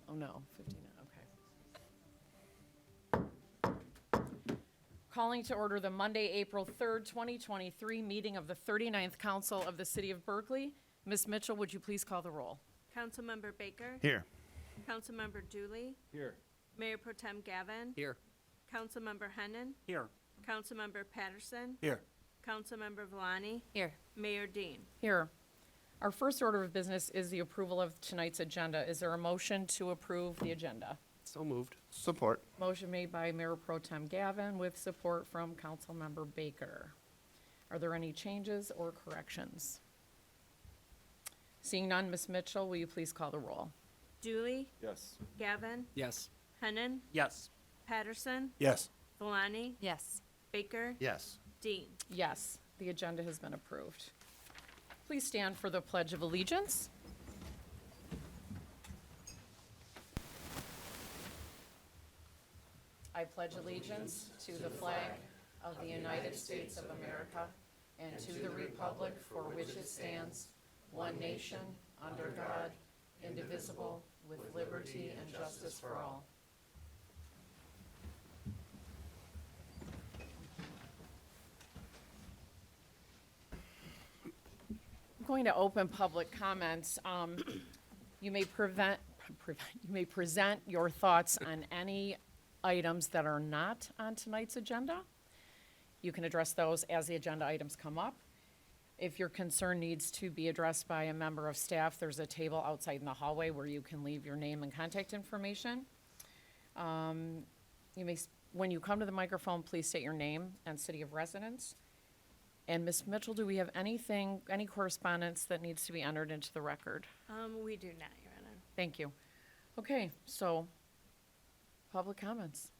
Oh, no, 59, okay. Calling to order the Monday, April 3rd, 2023 meeting of the 39th Council of the City of Berkeley. Ms. Mitchell, would you please call the roll? Councilmember Baker. Here. Councilmember Dooley. Here. Mayor Pro Tem Gavin. Here. Councilmember Hennon. Here. Councilmember Patterson. Here. Councilmember Vellani. Here. Mayor Dean. Here. Our first order of business is the approval of tonight's agenda. Is there a motion to approve the agenda? So moved. Support. Motion made by Mayor Pro Tem Gavin with support from Councilmember Baker. Are there any changes or corrections? Seeing none, Ms. Mitchell, will you please call the roll? Dooley. Yes. Gavin. Yes. Hennon. Yes. Patterson. Yes. Vellani. Yes. Baker. Yes. Dean. Yes, the agenda has been approved. Please stand for the Pledge of Allegiance. I pledge allegiance to the flag of the United States of America and to the republic for which it stands, one nation, under God, indivisible, with liberty and justice for all. I'm going to open public comments. You may present your thoughts on any items that are not on tonight's agenda. You can address those as the agenda items come up. If your concern needs to be addressed by a member of staff, there's a table outside in the hallway where you can leave your name and contact information. When you come to the microphone, please state your name and city of residence. And Ms. Mitchell, do we have any correspondence that needs to be entered into the record? We do not, Your Honor. Thank you. Okay, so, public comments.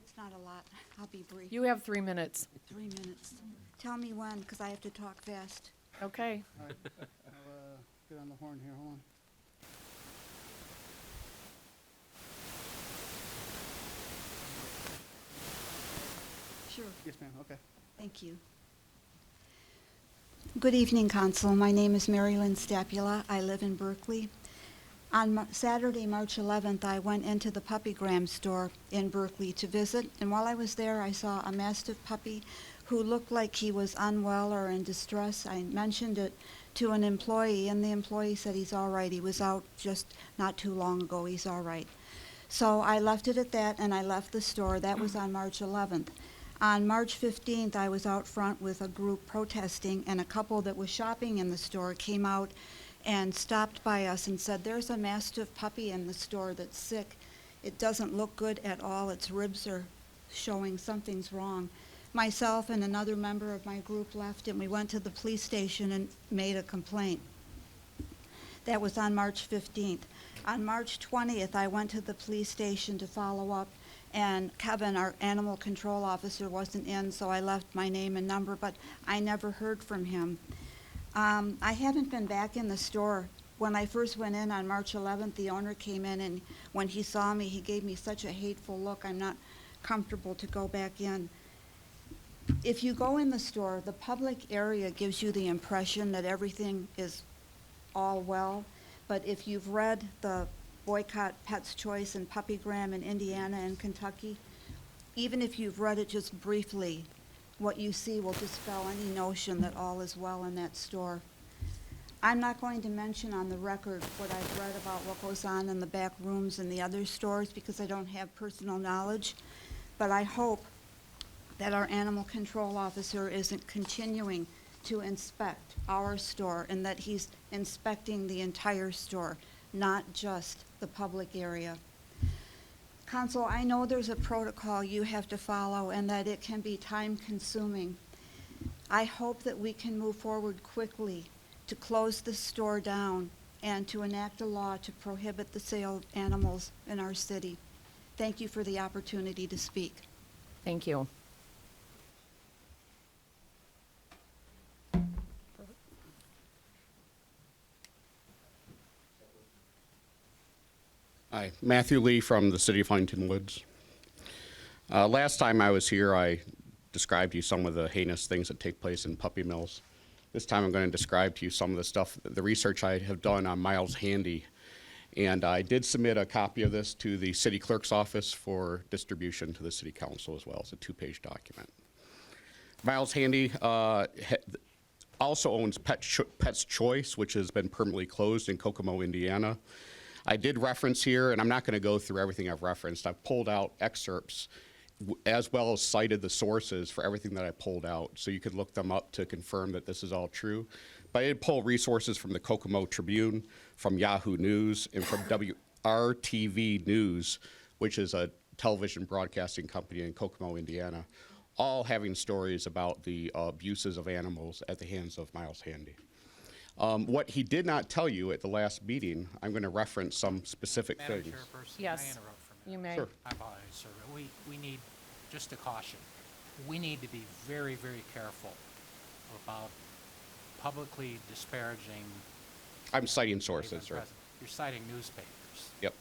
It's not a lot. I'll be brief. You have 3 minutes. 3 minutes. Tell me when, because I have to talk fast. Okay. All right, I'll get on the horn here, hold on. Sure. Yes, ma'am, okay. Thank you. Good evening, Council. My name is Mary Lynn Stapula. I live in Berkeley. On Saturday, March 11th, I went into the puppygram store in Berkeley to visit, and while I was there, I saw a Mastiff puppy who looked like he was unwell or in distress. I mentioned it to an employee, and the employee said he's all right. He was out just not too long ago. He's all right. So I left it at that, and I left the store. That was on March 11th. On March 15th, I was out front with a group protesting, and a couple that was shopping in the store came out and stopped by us and said, "There's a Mastiff puppy in the store that's sick. It doesn't look good at all. Its ribs are showing something's wrong." Myself and another member of my group left, and we went to the police station and made a complaint. That was on March 15th. On March 20th, I went to the police station to follow up, and Kevin, our animal control officer, wasn't in, so I left my name and number, but I never heard from him. I haven't been back in the store. When I first went in on March 11th, the owner came in, and when he saw me, he gave me such a hateful look. I'm not comfortable to go back in. If you go in the store, the public area gives you the impression that everything is all well, but if you've read the Boycott Pet's Choice and Puppygram in Indiana and Kentucky, even if you've read it just briefly, what you see will dispel any notion that all is well in that store. I'm not going to mention on the record what I've read about what goes on in the back rooms in the other stores because I don't have personal knowledge, but I hope that our animal control officer isn't continuing to inspect our store and that he's inspecting the entire store, not just the public area. Council, I know there's a protocol you have to follow and that it can be time-consuming. I hope that we can move forward quickly to close the store down and to enact a law to prohibit the sale of animals in our city. Thank you for the opportunity to speak. Thank you. Hi, Matthew Lee from the city of Huntington Woods. Last time I was here, I described to you some of the heinous things that take place in puppy mills. This time I'm going to describe to you some of the stuff, the research I have done on Miles Handy. And I did submit a copy of this to the city clerk's office for distribution to the city council as well. It's a 2-page document. Miles Handy also owns Pet's Choice, which has been permanently closed in Kokomo, Indiana. I did reference here, and I'm not going to go through everything I've referenced. I've pulled out excerpts as well as cited the sources for everything that I pulled out, so you could look them up to confirm that this is all true. But I did pull resources from the Kokomo Tribune, from Yahoo News, and from WRTV News, which is a television broadcasting company in Kokomo, Indiana, all having stories about the abuses of animals at the hands of Miles Handy. What he did not tell you at the last meeting, I'm going to reference some specific Madam things. Chairperson, Yes. may I interrupt for a You minute? may. Sure. I apologize, sir, but we need, just a caution, we need to be very, very careful about publicly disparaging. I'm citing the sources, sir. president. You're citing newspapers, Yep.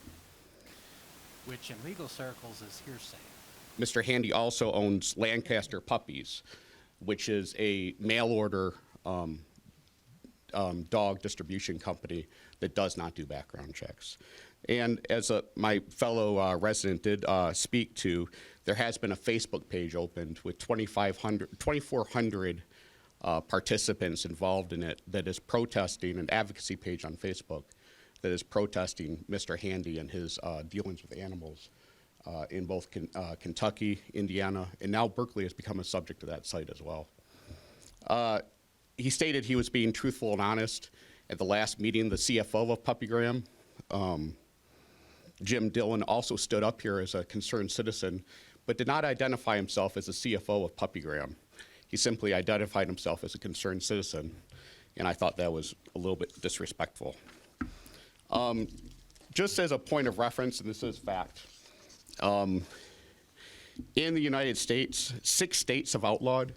which in legal circles is hearsay. Mr. Handy also owns Lancaster Puppies, which is a mail order dog distribution company that does not do background checks. And as my fellow resident did speak to, there has been a Facebook page opened with 2,400 participants involved in it that is protesting, an advocacy page on Facebook that is protesting Mr. Handy and his dealings with animals in both Kentucky, Indiana, and now Berkley has become a subject of that site as well. He stated he was being truthful and honest. At the last meeting, the CFO of PuppyGram, Jim Dillon, also stood up here as a concerned citizen, but did not identify himself as the CFO of PuppyGram. He simply identified himself as a concerned citizen, and I thought that was a little bit disrespectful. Just as a point of reference, and this is fact, in the United States, 6 states have outlawed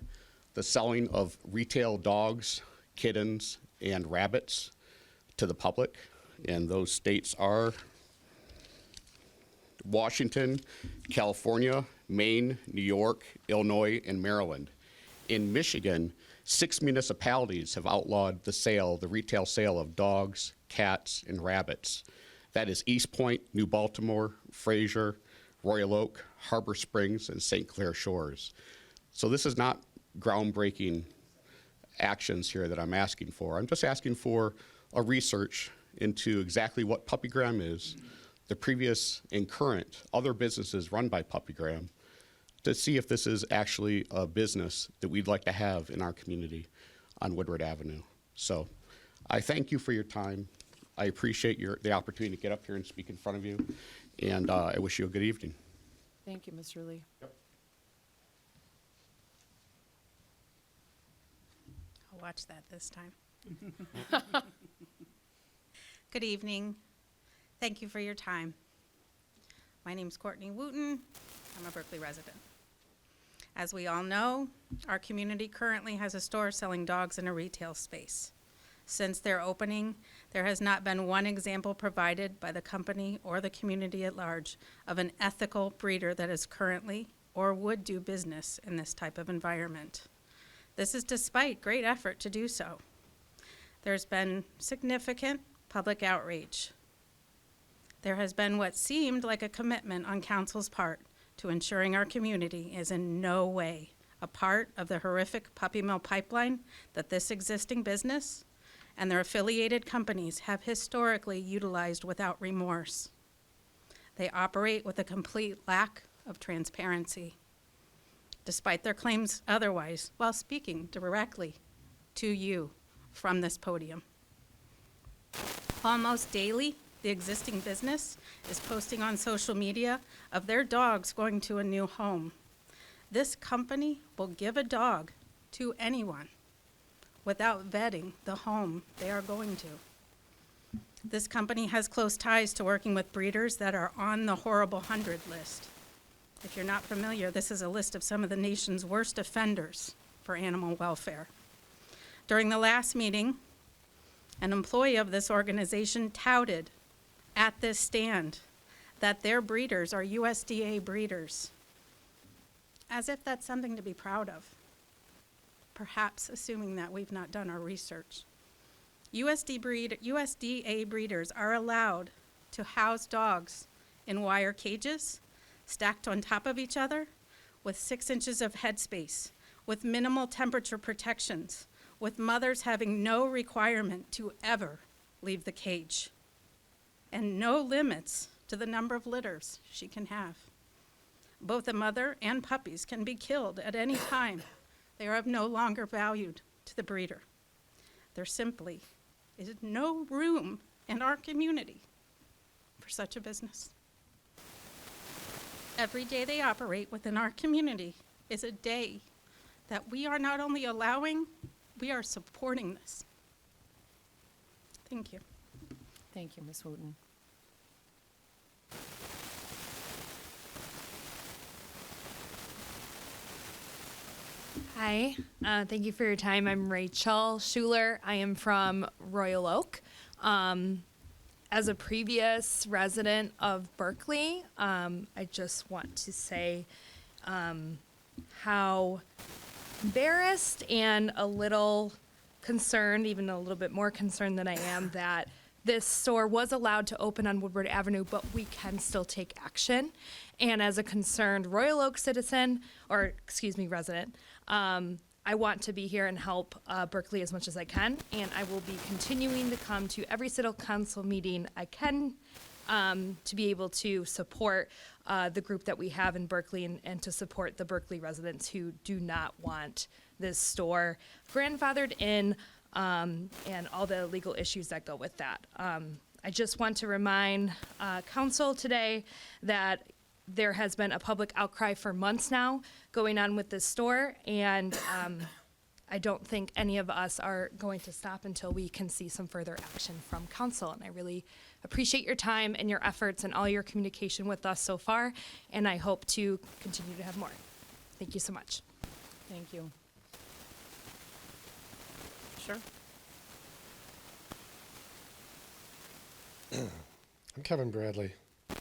the selling of retail dogs, kittens, and rabbits to the public, and those states are Washington, California, Maine, New York, Illinois, and Maryland. In Michigan, 6 municipalities have outlawed the retail sale of dogs, cats, and rabbits. That is East Point, New Baltimore, Fraser, Royal Oak, Harbor Springs, and St. Clair Shores. So this is not groundbreaking actions here that I'm asking for. I'm just asking for a research into exactly what PuppyGram is, the previous and current other businesses run by PuppyGram, to see if this is actually a business that we'd like to have in our community on Woodward Avenue. So I thank you for your time. I appreciate the opportunity to get up here and speak in front of you, and I wish you a good evening. Thank you, Mr. Lee. I'll watch that this time. Good evening. Thank you for your time. My name's Courtney Wooten. I'm a Berkeley resident. As we all know, our community currently has a store selling dogs in a retail space. Since their opening, there has not been one example provided by the company or the community at large of an ethical breeder that is currently or would do business in this type of environment. This is despite great effort to do so. There's been significant public outrage. There has been what seemed like a commitment on council's part to ensuring our community is in no way a part of the horrific puppy mill pipeline that this existing business and their affiliated companies have historically utilized without remorse. They operate with a complete lack of transparency, despite their claims otherwise, while speaking directly to you from this podium. Almost daily, the existing business is posting on social media of their dogs going to a new home. This company will give a dog to anyone without vetting the home they are going to. This company has close ties to working with breeders that are on the horrible 100 list. If you're not familiar, this is a list of some of the nation's worst offenders for animal welfare. During the last meeting, an employee of this organization touted at this stand that their breeders are USDA breeders, as if that's something to be proud of. perhaps assuming that we've not done our research. USDA breeders are allowed to house dogs in wire cages, stacked on top of each other, with 6 inches of headspace, with minimal temperature protections, with mothers having no requirement to ever leave the cage, and no limits to the number of litters she can have. Both the mother and puppies can be killed at any time. They are of no longer valued to the breeder. There simply is no room in our community for such a business. Every day they operate within our community is a day that we are not only allowing, we are supporting this. Thank you. Thank you, Ms. Wooten. Hi, thank you for your time. I'm Rachel Schuler. I am from Royal Oak. As a previous resident of Berkeley, I just want to say how embarrassed and a little concerned, even a little bit more concerned than I am, that this store was allowed to open on Woodward Avenue, but we can still take action. And as a concerned Royal Oak citizen, or excuse me, resident, I want to be here and help Berkeley as much as I can, and I will be continuing to come to every city council meeting I can to be able to support the group that we have in Berkeley and to support the Berkeley residents who do not want this store grandfathered in and all the legal issues that go with that. I just want to remind council today that there has been a public outcry for months now going on with this store, and I don't think any of us are going to stop until we can see some further action from council. And I really appreciate your time and your efforts and all your communication with us so far, and I hope to continue to have more. Thank you so much. Thank you. Sure. I'm Kevin Bradley. A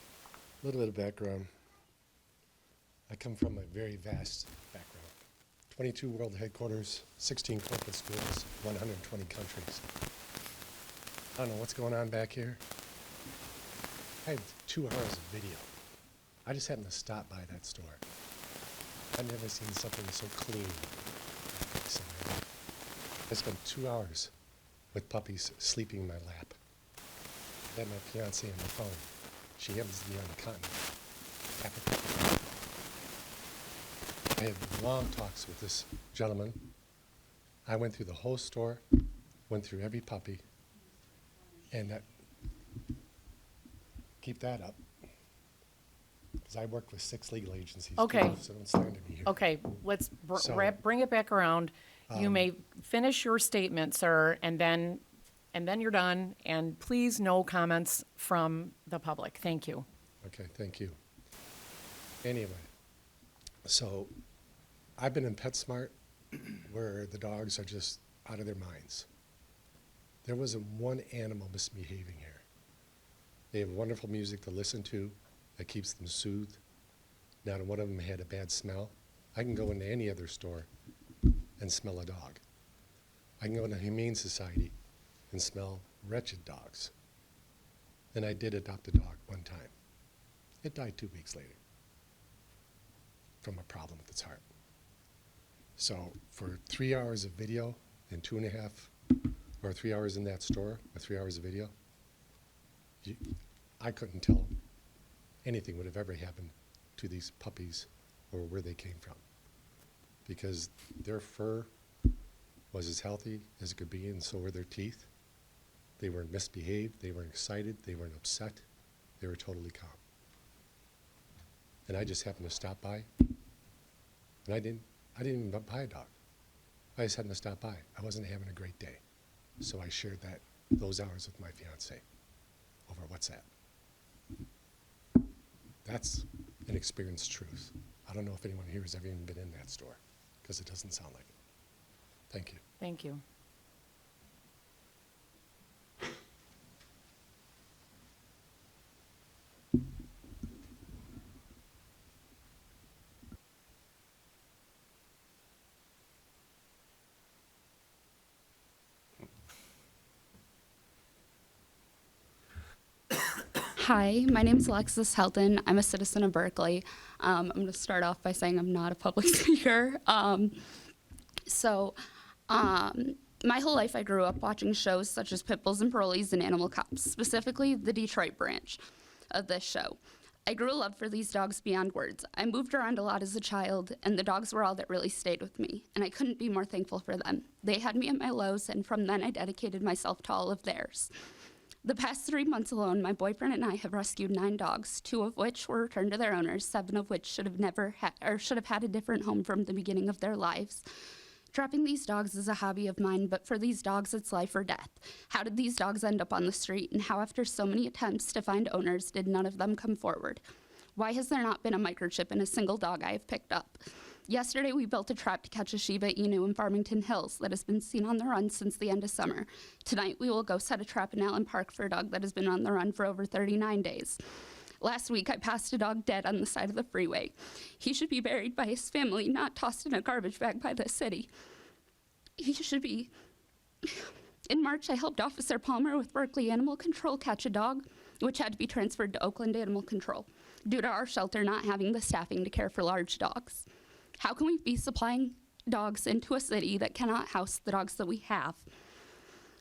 little bit of background. I come from a very vast background. 22 world headquarters, 16 corporate schools, 120 countries. I don't know what's going on back here. I had 2 hours of video. I just happened to stop by that store. I've never seen something so clean. I spent 2 hours with puppies sleeping in my lap. I had my fiance on the phone. She happens to be on the continent. Africa. I had long talks with this gentleman. I went through the whole store, went through every puppy, and keep that up. Because I work with 6 legal agencies. Okay. Too, so don't slander me here. Okay, let's So, bring it back around. You may finish your statement, sir, and then you're done. And please, no comments from the public. Thank you. Okay, thank you. Anyway, so I've been in PetSmart where the dogs are just out of their minds. There wasn't one animal misbehaving here. They have wonderful music to listen to that keeps them soothed. Not one of them had a bad smell. I can go into any other store and smell a dog. I can go into Humane Society and smell wretched dogs. And I did adopt a dog one time. It died 2 weeks later from a problem with its heart. So for 3 hours of video and 2.5, or 3 hours in that store, or 3 hours of video, I couldn't tell anything would have ever happened to these puppies or where they came from. Because their fur was as healthy as it could be, and so were their teeth. They weren't misbehaved, they weren't excited, they weren't upset, they were totally calm. And I just happened to stop by, and I didn't even buy a dog. I just happened to stop by. I wasn't having a great day. So I shared those hours with my fiance over WhatsApp. That's an experienced truth. I don't know if anyone here has ever even been in that store, because it doesn't sound like it. Thank you. Thank you. Hi, my name is Alexis Helton. I'm a citizen of Berkeley. I'm going to start off by saying I'm not a public speaker. My whole life I grew up watching shows such as Pit Bulls and Parolees and Animal Cops, specifically the Detroit branch of this show. I grew a love for these dogs beyond words. I moved around a lot as a child, and the dogs were all that really stayed with me, and I couldn't be more thankful for them. They had me at my lows, and from then I dedicated myself to all of theirs. The past 3 months alone, my boyfriend and I have rescued 9 dogs, 2 of which were returned to their owners, 7 of which should have had a different home from the beginning of their lives. Trapping these dogs is a hobby of mine, but for these dogs, it's life or death. How did these dogs end up on the street, and how, after so many attempts to find owners, did none of them come forward? Why has there not been a microchip in a single dog I have picked up? Yesterday, we built a trap to catch a Shiba Inu in Farmington Hills that has been seen on the run since the end of summer. Tonight, we will go set a trap in Allen Park for a dog that has been on the run for over 39 days. Last week, I passed a dog dead on the side of the freeway. He should be buried by his family, not tossed in a garbage bag by the city. He should be. In March, I helped Officer Palmer with Berkley Animal Control catch a dog, which had to be transferred to Oakland Animal Control, due to our shelter not having the staffing to care for large dogs. How can we be supplying dogs into a city that cannot house the dogs that we have?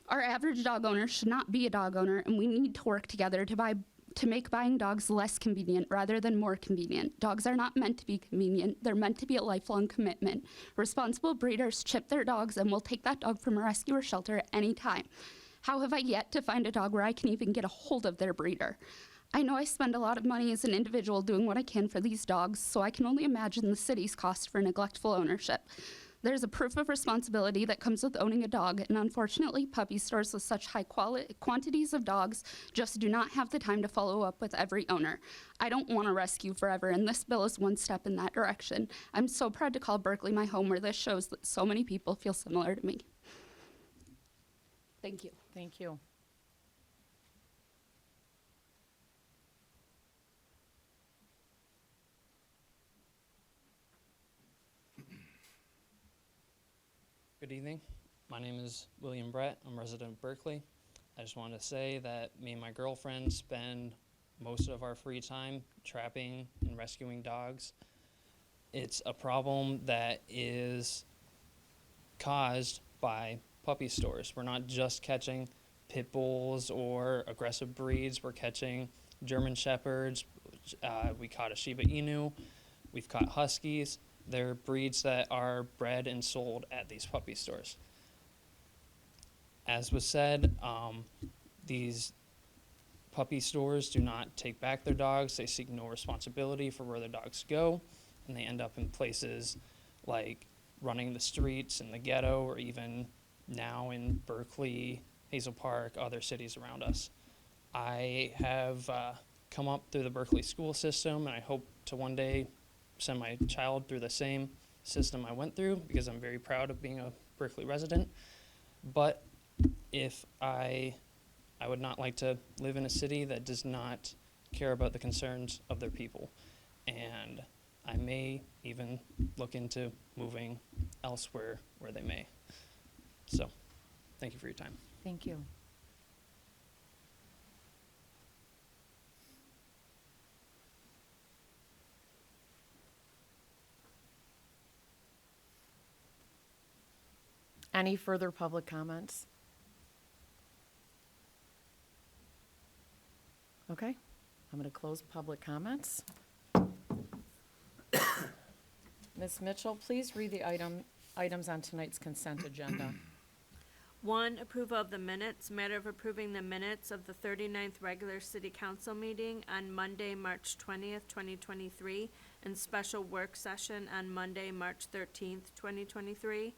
Our average dog owner should not be a dog owner, and we need to work together to make buying dogs less convenient rather than more convenient. Dogs are not meant to be convenient. They're meant to be a lifelong commitment. Responsible breeders chip their dogs and will take that dog from a rescue or shelter at any time. How have I yet to find a dog where I can even get a hold of their breeder? I know I spend a lot of money as an individual doing what I can for these dogs, so I can only imagine the city's cost for neglectful ownership. There's a proof of responsibility that comes with owning a dog, and unfortunately, puppy stores with such high quantities of dogs just do not have the time to follow up with every owner. I don't want to rescue forever, and this bill is one step in that direction. I'm so proud to call Berkeley my home, where this shows that so many people feel similar to me. Thank you. Thank you. Good evening. My name is William Brett. I'm a resident of Berkeley. I just wanted to say that me and my girlfriend spend most of our free time trapping and rescuing dogs. It's a problem that is caused by puppy stores. We're not just catching pit bulls or aggressive breeds. We're catching German shepherds. We caught a Shiba Inu. We've caught huskies. They're breeds that are bred and sold at these puppy stores. As was said, these puppy stores do not take back their dogs. They seek no responsibility for where their dogs go, and they end up in places like running the streets in the ghetto, or even now in Berkeley, Hazel Park, other cities around us. I have come up through the Berkeley school system, and I hope to one day send my child through the same system I went through, because I'm very proud of being a Berkeley resident. But if I would not like to live in a city that does not care about the concerns of their people. And I may even look into moving elsewhere where they may. So, thank you for your time. Thank you. Any further public comments? Okay, I'm going to close public comments. Ms. Mitchell, please read the items on tonight's consent agenda. 1, approval of the minutes. Matter of approving the minutes of the 39th regular city council meeting on Monday, March 20th, 2023, and special work session on Monday, March 13th, 2023.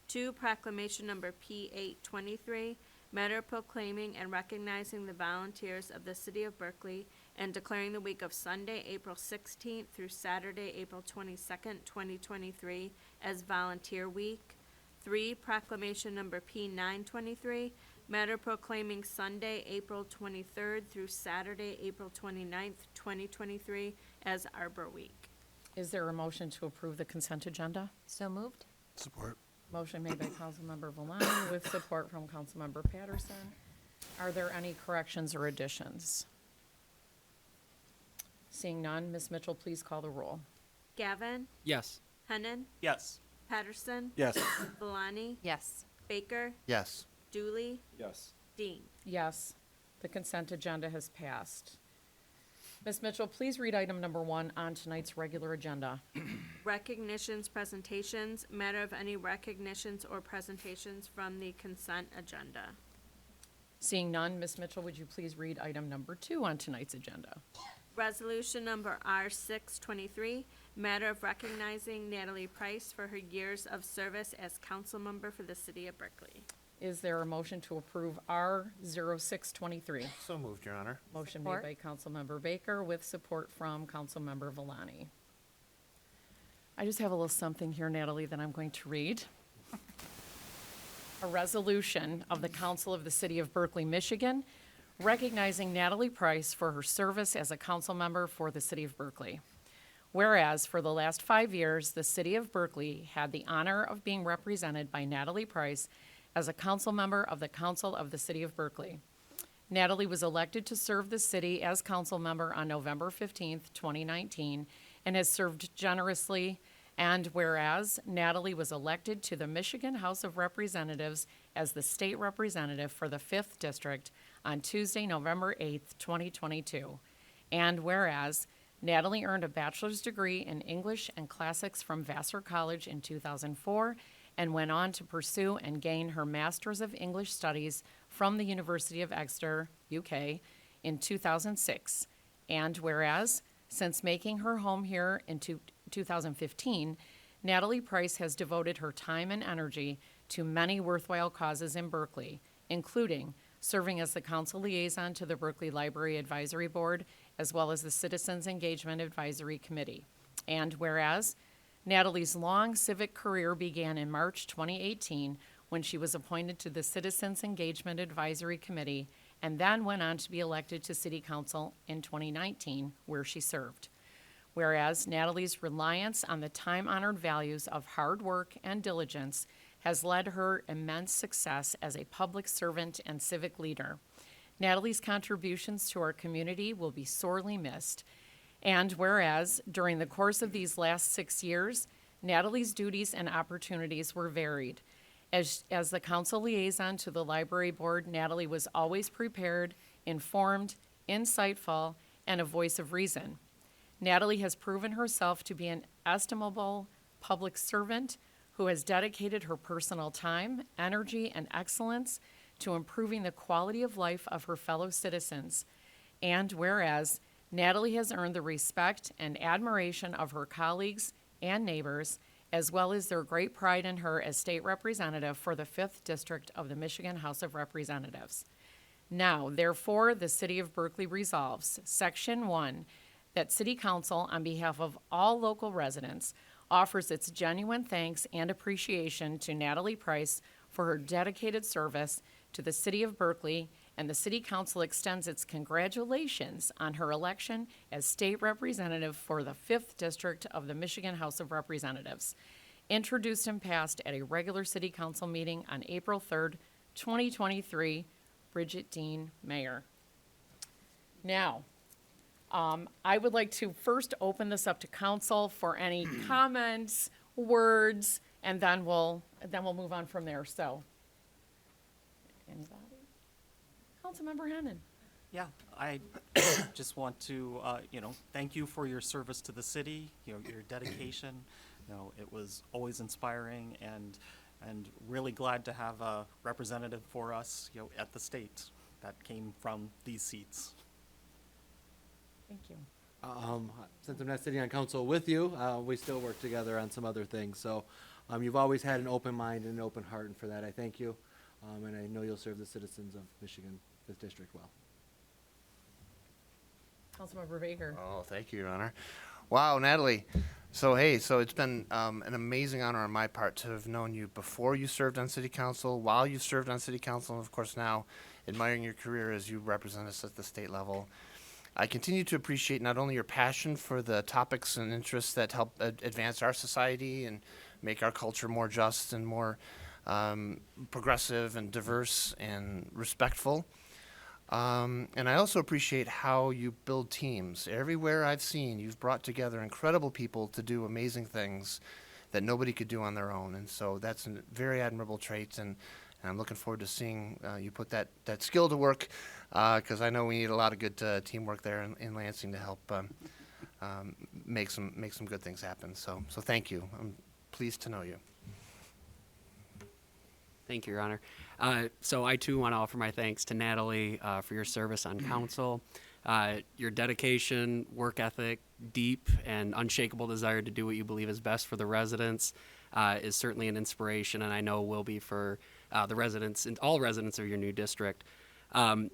2, proclamation number P823, matter of proclaiming and recognizing the volunteers of the city of Berkeley and declaring the week of Sunday, April 16th through Saturday, April 22nd, 2023 as Volunteer Week. 3, proclamation number P923, matter proclaiming Sunday, April 23rd through Saturday, April 29th, 2023 as Arbor Week. Is there a motion to approve the consent agenda? So moved. Support. Motion made by Councilmember Valani with support from Councilmember Patterson. Are there any corrections or additions? Seeing none, Ms. Mitchell, please call the roll. Gavin, Yes. Hennan, Yes. Patterson, Yes. Valani, Yes. Baker, Yes. Dooley, Yes. Dean. Yes, the consent agenda has passed. Ms. Mitchell, please read item number 1 on tonight's regular agenda. Recognitions, presentations, matter of any recognitions or presentations from the consent agenda. Seeing none, Ms. Mitchell, would you please read item number 2 on tonight's agenda? Resolution number R623, matter of recognizing Natalie Price for her years of service as council member for the city of Berkeley. Is there a motion to approve R0623? So moved, Your Honor. Motion Support. made by Councilmember Baker with support from Councilmember Valani. I just have a little something here, Natalie, that I'm going to read. A resolution of the Council of the City of Berkeley, Michigan, recognizing Natalie Price for her service as a council member for the City of Berkeley. Whereas for the last 5 years, the City of Berkeley had the honor of being represented by Natalie Price as a council member of the Council of the City of Berkeley. Natalie was elected to serve the city as council member on November 15th, 2019, and has served generously. And whereas Natalie was elected to the Michigan House of Representatives as the state representative for the 5th District on Tuesday, November 8th, 2022. And whereas Natalie earned a bachelor's degree in English and Classics from Vassar College in 2004 and went on to pursue and gain her Master's of English Studies from the University of Exeter, UK, in 2006. And whereas, since making her home here in 2015, Natalie Price has devoted her time and energy to many worthwhile causes in Berkeley, including serving as the council liaison to the Berkeley Library Advisory Board, as well as the Citizens Engagement Advisory Committee. And whereas, Natalie's long civic career began in March 2018 when she was appointed to the Citizens Engagement Advisory Committee and then went on to be elected to City Council in 2019, where she served. Whereas Natalie's reliance on the time-honored values of hard work and diligence has led her immense success as a public servant and civic leader. Natalie's contributions to our community will be sorely missed. And whereas, during the course of these last 6 years, Natalie's duties and opportunities were varied. As the council liaison to the library board, Natalie was always prepared, informed, insightful, and a voice of reason. Natalie has proven herself to be an estimable public servant who has dedicated her personal time, energy, and excellence to improving the quality of life of her fellow citizens. And whereas Natalie has earned the respect and admiration of her colleagues and neighbors, as well as their great pride in her as state representative for the 5th District of the Michigan House of Representatives. Now, therefore, the City of Berkeley resolves, Section 1, that City Council, on behalf of all local residents, offers its genuine thanks and appreciation to Natalie Price for her dedicated service to the City of Berkeley, and the City Council extends its congratulations on her election as state representative for the 5th District of the Michigan House of Representatives. Introduced and passed at a regular City Council meeting on April 3rd, 2023, Bridget Dean, Mayor. Now, I would like to first open this up to council for any comments, words, and then we'll move on from there. So, anybody? Councilmember Hennan. Yeah, I just want to, thank you for your service to the city, your dedication. It was always inspiring and really glad to have a representative for us, at the state that came from these seats. Thank you. Since I'm not sitting on council with you, we still work together on some other things. So you've always had an open mind and an open heart, and for that I thank you. And I know you'll serve the citizens of Michigan 5th District well. Councilmember Baker. Oh, thank you, Your Honor. Wow, Natalie. So it's been an amazing honor on my part to have known you before you served on City Council, while you served on City Council, and of course now admiring your career as you represent us at the state level. I continue to appreciate not only your passion for the topics and interests that help advance our society and make our culture more just and more progressive and diverse and respectful, And I also appreciate how you build teams. Everywhere I've seen, you've brought together incredible people to do amazing things that nobody could do on their own. And so that's a very admirable trait, and I'm looking forward to seeing you put that skill to work, because I know we need a lot of good teamwork there in Lansing to help make some good things happen. So thank you. I'm pleased to know you. Thank you, Your Honor. So I too want to offer my thanks to Natalie for your service on council. Your dedication, work ethic, deep and unshakable desire to do what you believe is best for the residents is certainly an inspiration, and I know will be for the residents and all residents of your new district.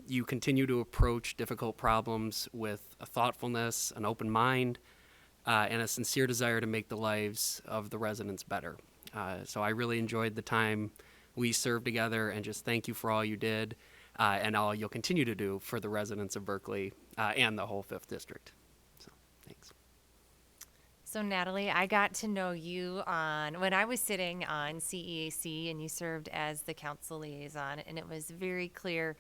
You continue to approach difficult problems with a thoughtfulness, an open mind, and a sincere desire to make the lives of the residents better. So I really enjoyed the time we served together, and just thank you for all you did and all you'll continue to do for the residents of Berkley and the whole 5th District. So, thanks. So Natalie, I got to know you when I was sitting on CEAC and you served as the council liaison, and it was very clear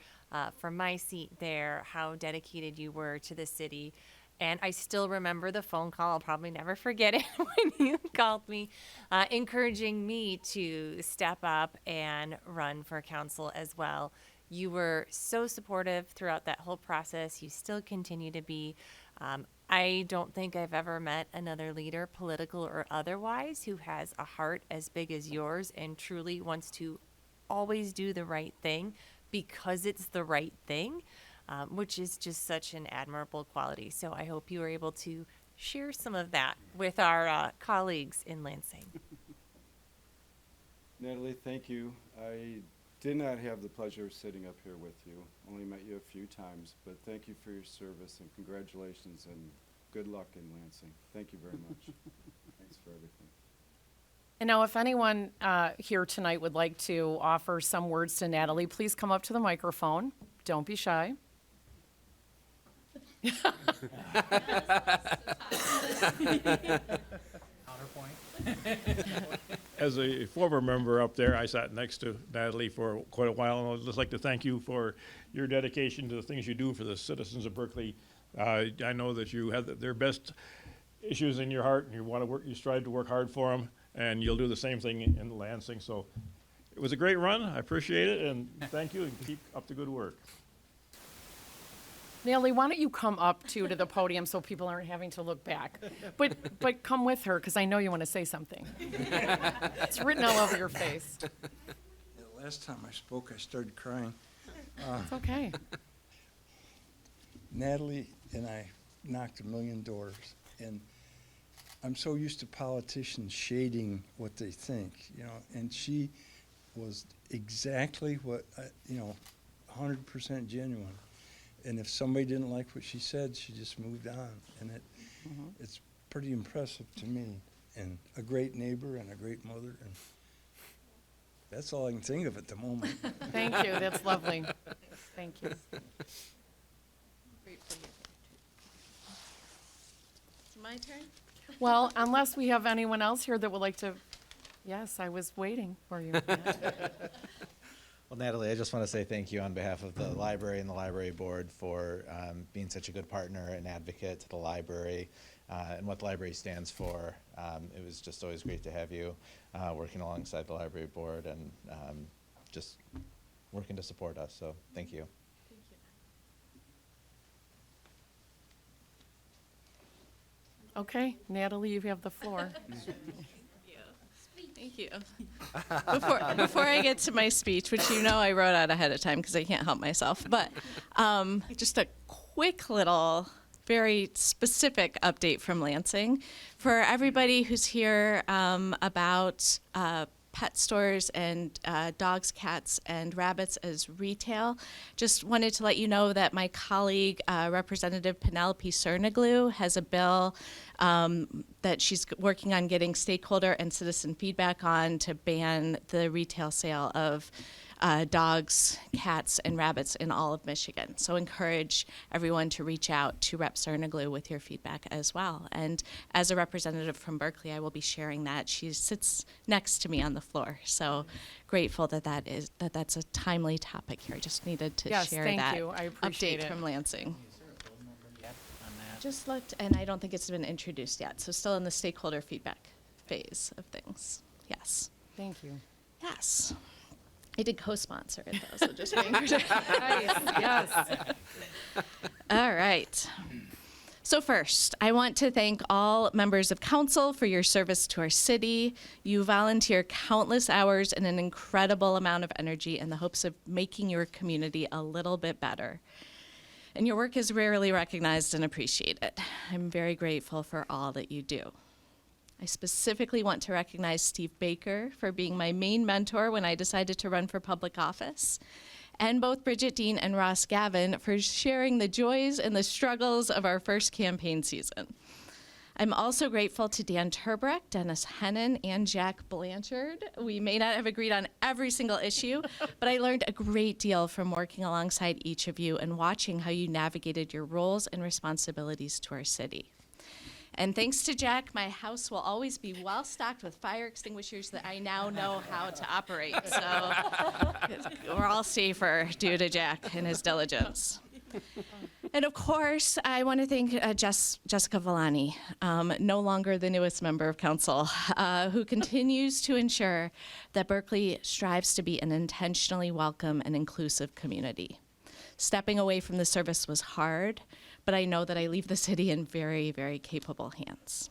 from my seat there how dedicated you were to the city. And I still remember the phone call. I'll probably never forget it when you called me, encouraging me to step up and run for council as well. You were so supportive throughout that whole process. You still continue to be. I don't think I've ever met another leader, political or otherwise, who has a heart as big as yours and truly wants to always do the right thing because it's the right thing. Which is just such an admirable quality. So I hope you were able to share some of that with our colleagues in Lansing. Natalie, thank you. I did not have the pleasure of sitting up here with you. Only met you a few times, but thank you for your service and congratulations and good luck in Lansing. Thank you very much. Thanks for everything. And now if anyone here tonight would like to offer some words to Natalie, please come up to the microphone. Don't be shy. As a former member up there, I sat next to Natalie for quite a while, and I'd just like to thank you for your dedication to the things you do for the citizens of Berkley. I know that you have their best issues in your heart, and you want to work. You strive to work hard for them, and you'll do the same thing in Lansing. So it was a great run. I appreciate it, and thank you, and keep up the good work. Natalie, why don't you come up to the podium so people aren't having to look back? But come with her, because I know you want to say something. It's written all over your face. The last time I spoke, I started crying. It's okay. Natalie and I knocked a million doors, and I'm so used to politicians shading what they think, and she was exactly what, 100% genuine. And if somebody didn't like what she said, she just moved on. And it's pretty impressive to me. And a great neighbor and a great mother. And that's all I can think of at the moment. Thank you. That's lovely. Thank you. It's my turn? Well, unless we have anyone else here that would like to. Yes, I was waiting for you. Well, Natalie, I just want to say thank you on behalf of the library and the library board for being such a good partner and advocate to the library and what the library stands for. It was just always great to have you working alongside the library board and just working to support us. So thank you. Okay, Natalie, you have the floor. Thank you. Before I get to my speech, which I wrote out ahead of time because I can't help myself, but just a quick little, very specific update from Lansing. For everybody who's here about pet stores and dogs, cats, and rabbits as retail, just wanted to let you know that my colleague, Representative Penelope Cerniglu, has a bill that she's working on getting stakeholder and citizen feedback on to ban the retail sale of dogs, cats, and rabbits in all of Michigan. So encourage everyone to reach out to Rep. Cerniglu with your feedback as well. And as a representative from Berkeley, I will be sharing that. She sits next to me on the floor. So grateful that that's a timely topic here. I just needed to Yes, share thank that you. I appreciate update it. from Lansing. Is there a phone number yet on that? Just looked, and I don't think it's been introduced yet. So still in the stakeholder feedback phase of things. Yes. Thank you. Yes. I did co-sponsor it though, so just waiting for Nice, yes. All right. So first, I want to thank all members of council for your service to our city. You volunteer countless hours and an incredible amount of energy in the hopes of making your community a little bit better. And your work is rarely recognized and appreciated. I'm very grateful for all that you do. I specifically want to recognize Steve Baker for being my main mentor when I decided to run for public office, and both Bridget Dean and Ross Gavin for sharing the joys and the struggles of our first campaign season. I'm also grateful to Dan Turbreck, Dennis Hennon, and Jack Blanchard. We may not have agreed on every single issue, but I learned a great deal from working alongside each of you and watching how you navigated your roles and responsibilities to our city. And thanks to Jack, my house will always be well stocked with fire extinguishers that I now know how to operate. So we're all safer due to Jack and his diligence. And of course, I want to thank Jessica Villani, no longer the newest member of council, who continues to ensure that Berkeley strives to be an intentionally welcome and inclusive community. Stepping away from the service was hard, but I know that I leave the city in very, very capable hands.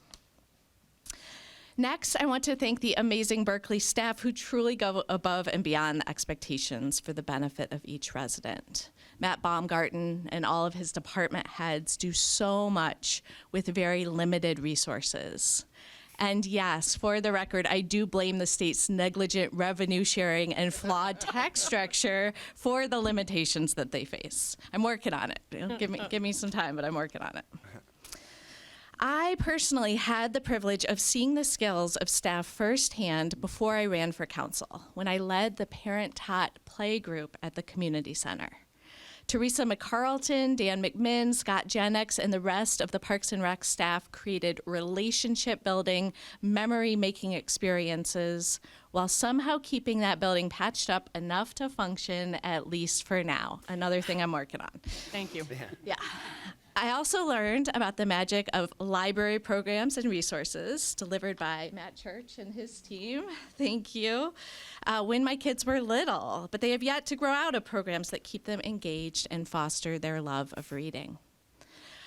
Next, I want to thank the amazing Berkeley staff who truly go above and beyond the expectations for the benefit of each resident. Matt Baumgarten and all of his department heads do so much with very limited resources. And yes, for the record, I do blame the state's negligent revenue sharing and flawed tax structure for the limitations that they face. I'm working on it. You know, give me some time, but I'm working on it. I personally had the privilege of seeing the skills of staff firsthand before I ran for council, when I led the parent-taught play group at the community center. Teresa McCarlton, Dan McMinn, Scott Jenix, and the rest of the Parks and Rec staff created relationship-building, memory-making experiences while somehow keeping that building patched up enough to function, at least for now. Another thing I'm working on. Thank you. Yeah. I also learned about the magic of library programs and resources delivered by Matt Church and his team. Thank you. When my kids were little, but they have yet to grow out of programs that keep them engaged and foster their love of reading.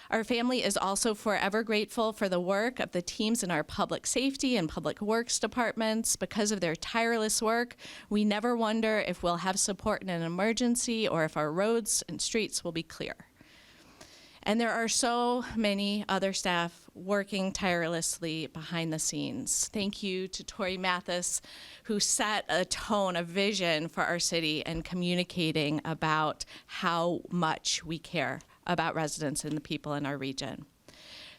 Our family is also forever grateful for the work of the teams in our public safety and public works departments. Because of their tireless work, we never wonder if we'll have support in an emergency or if our roads and streets will be clear. And there are so many other staff working tirelessly behind the scenes. Thank you to Tori Mathis, who set a tone, a vision for our city and communicating about how much we care about residents and the people in our region.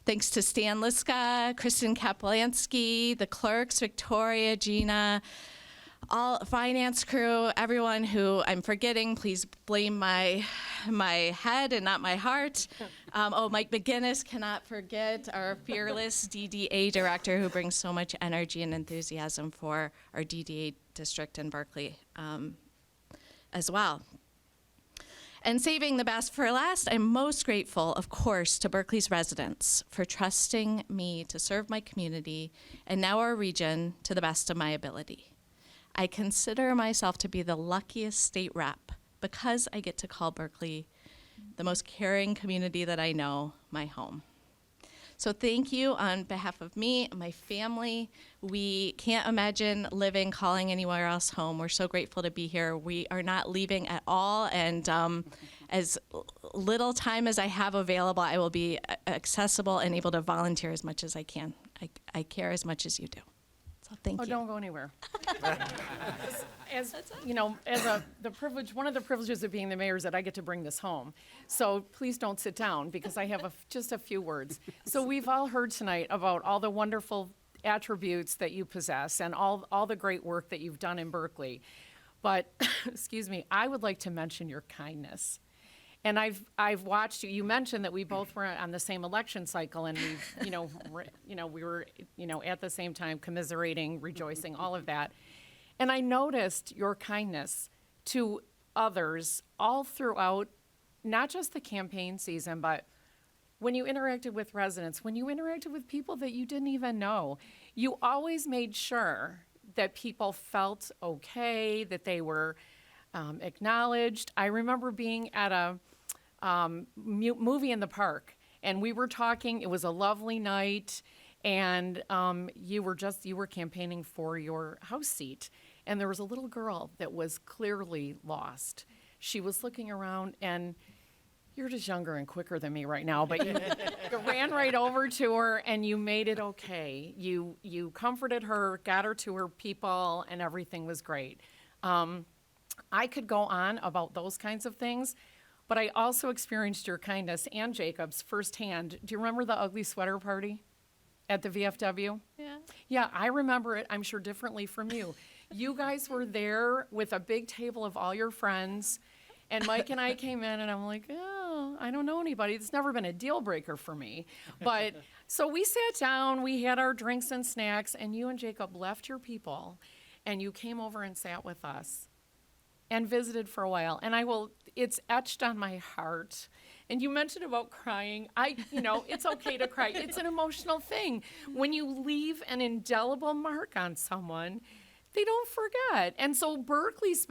Thanks to Stan Liska, Kristen Kaplansky, the clerks, Victoria, Gina, all finance crew, everyone who I'm forgetting, please blame my head and not my heart. Mike McGinnis, cannot forget, our fearless DDA director who brings so much energy and enthusiasm for our DDA district in Berkeley as well. And saving the best for last, I'm most grateful, of course, to Berkeley's residents for trusting me to serve my community and now our region to the best of my ability. I consider myself to be the luckiest state rep because I get to call Berkeley the most caring community that I know my home. So thank you on behalf of me and my family. We can't imagine living, calling anywhere else home. We're so grateful to be here. We are not leaving at all, and as little time as I have available, I will be accessible and able to volunteer as much as I can. I care as much as you do. So thank you. Don't go anywhere. As you know, the privilege, one of the privileges of being the mayor is that I get to bring this home. So please don't sit down because I have just a few words. So we've all heard tonight about all the wonderful attributes that you possess and all the great work that you've done in Berkeley. But, excuse me, I would like to mention your kindness. And I've watched you. You mentioned that we both were on the same election cycle, and we, we were, at the same time commiserating, rejoicing, all of that. And I noticed your kindness to others all throughout, not just the campaign season, but when you interacted with residents, when you interacted with people that you didn't even know, you always made sure that people felt okay, that they were acknowledged. I remember being at a movie in the park, and we were talking. It was a lovely night, and you were campaigning for your House seat, and there was a little girl that was clearly lost. She was looking around, and you're just younger and quicker than me right now, but you ran right over to her and you made it okay. You comforted her, got her to her people, and everything was great. I could go on about those kinds of things, but I also experienced your kindness and Jacob's firsthand. Do you remember the ugly sweater party at the VFW? Yeah. Yeah, I remember it, I'm sure differently from you. You guys were there with a big table of all your friends, and Mike and I came in, and I'm like, oh, I don't know anybody. It's never been a deal breaker for me. But so we sat down, we had our drinks and snacks, and you and Jacob left your people, and you came over and sat with us and visited for a while. And it's etched on my heart. And you mentioned about crying. It's okay to cry. It's an emotional thing. When you leave an indelible mark on someone, they don't forget. And so Berkeley's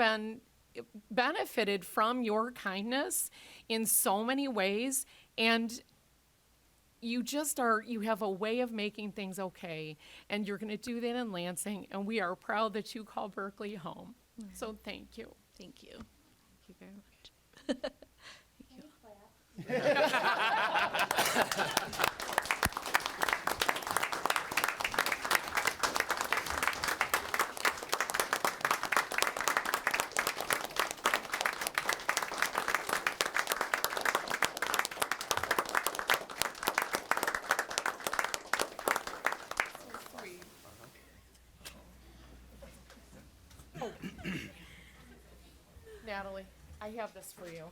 benefited from your kindness in so many ways, and you have a way of making things okay, and you're going to do that in Lansing, and we are proud that you call Berkeley home. So thank you. Thank you. Thank you very much. Natalie, I have this for you.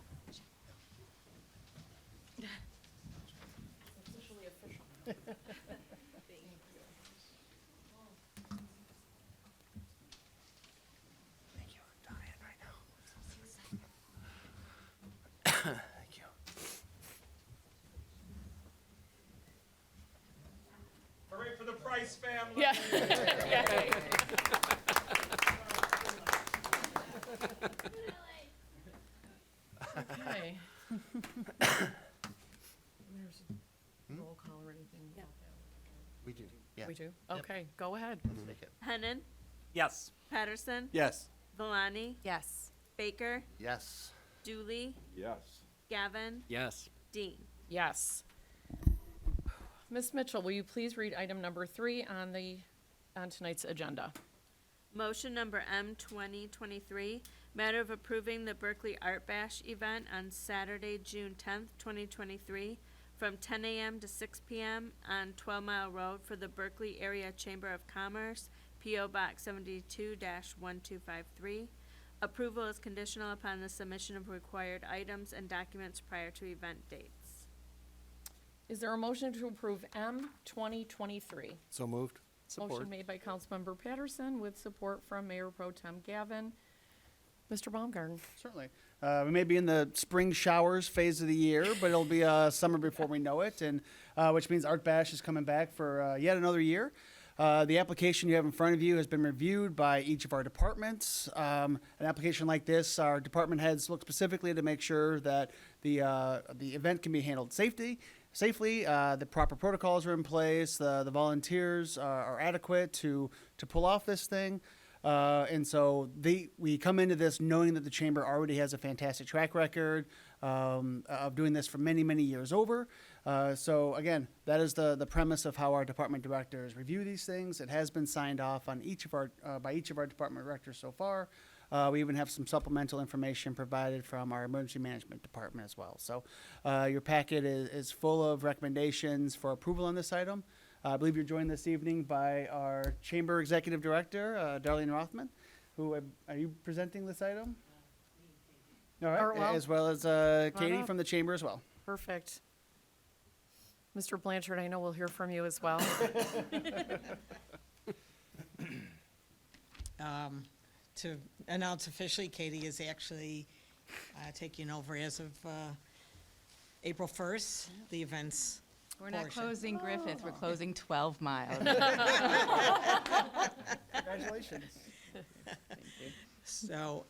Officially official. Thank you. I'm dying right now. Thank you. Hooray for the Price family. Yeah. Okay. There's a roll call or anything about that? We do. Yeah. We do? Okay, go ahead. Let's make it. Hennan, Yes. Patterson, Yes. Valani, Yes. Baker, Yes. Dooley, Yes. Gavin, Yes. Dean. Yes. Ms. Mitchell, will you please read item number 3 on tonight's agenda? Motion number M 2023, matter of approving the Berkeley Art Bash event on Saturday, June 10th, 2023, from 10 a.m. to 6 p.m. on 12 Mile Road for the Berkeley Area Chamber of Commerce, P.O. Box 72-1253. Approval is conditional upon the submission of required items and documents prior to event dates. Is there a motion to approve M 2023? So moved. Motion made by Councilmember Patterson with support from Mayor Pro Tem Gavin. Mr. Baumgarten. Certainly. We may be in the spring showers phase of the year, but it'll be summer before we know it, and which means Art Bash is coming back for yet another year. The application you have in front of you has been reviewed by each of our departments. An application like this, our department heads look specifically to make sure that the event can be handled safely. The proper protocols are in place. The volunteers are adequate to pull off this thing. And so we come into this knowing that the chamber already has a fantastic track record of doing this for many, many years over. So again, that is the premise of how our department directors review these things. It has been signed off on by each of our department directors so far. We even have some supplemental information provided from our emergency management department as well. So your packet is full of recommendations for approval on this item. I believe you're joined this evening by our chamber executive director, Darlene Rothman. are you presenting this item? All right, Or, well, as well as Katie up. from the chamber as well. Perfect. Mr. Blanchard, I know we'll hear from you as well. To announce officially, Katie is actually taking over as of April 1st, the events We're not portion. closing Griffith, we're closing 12 Mile. Congratulations. So,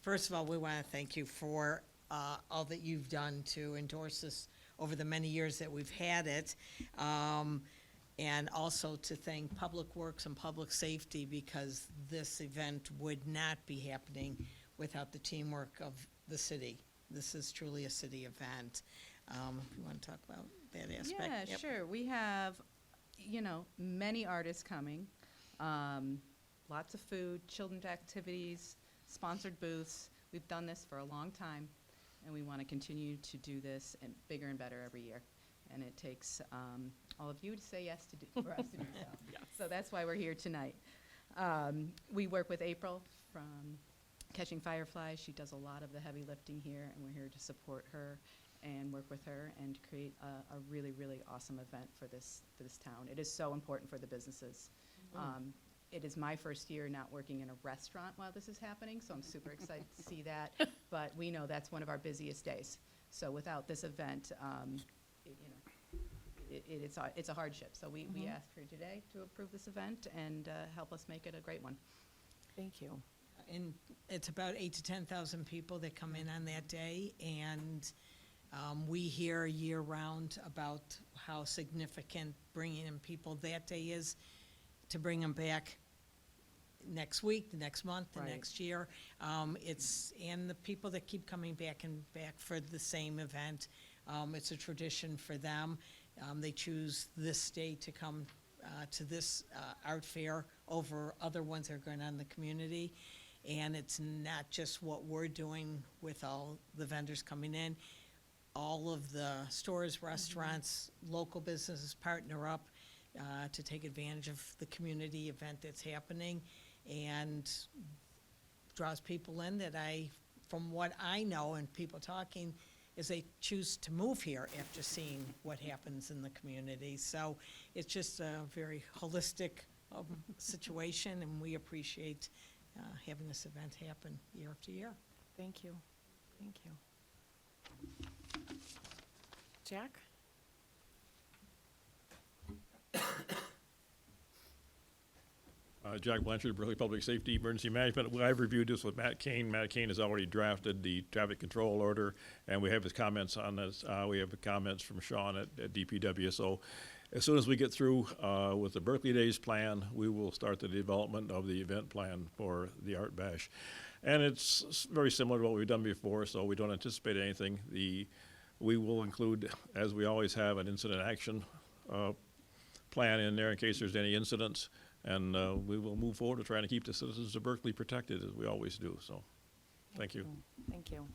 first of all, we want to thank you for all that you've done to endorse this over the many years that we've had it. And also to thank Public Works and Public Safety, because this event would not be happening without the teamwork of the city. This is truly a city event. If you want to talk about that aspect. Yeah, Yep. sure. We have, many artists coming, lots of food, children's activities, sponsored booths. We've done this for a long time, and we want to continue to do this and bigger and better every year. And it takes all of you to say yes for us to do so. So that's why we're here tonight. We work with April from Catching Fireflies. She does a lot of the heavy lifting here, and we're here to support her and work with her and create a really, really awesome event for this town. It is so important for the businesses. It is my first year not working in a restaurant while this is happening, so I'm super excited to see that. But we know that's one of our busiest days. So without this event, it's a hardship. So we ask her today to approve this event and help us make it a great one. Thank you. And it's about 8,000 to 10,000 people that come in on that day, and we hear year-round about how significant bringing in people that day is to bring them back next week, the next month, the Right. next year. And the people that keep coming back and back for the same event, it's a tradition for them. They choose this day to come to this art fair over other ones that are going on in the community. And it's not just what we're doing with all the vendors coming in. All of the stores, restaurants, local businesses partner up to take advantage of the community event that's happening, and draws people in that from what I know and people talking, is they choose to move here after seeing what happens in the community. So it's just a very holistic situation, and we appreciate having this event happen year after year. Thank you. Thank you. Jack? Jack Blanchard, Berkley Public Safety Emergency Management. Well, I've reviewed this with Matt Kane. Matt Kane has already drafted the traffic control order, and we have his comments on this. We have comments from Sean at DPW. So as soon as we get through with the Berkley Days plan, we will start the development of the event plan for the Art Bash. And it's very similar to what we've done before, so we don't anticipate anything. We will include, as we always have, an incident action plan in there in case there's any incidents. And we will move forward to trying to keep the citizens of Berkley protected, as we always do. So, thank you. Thank you.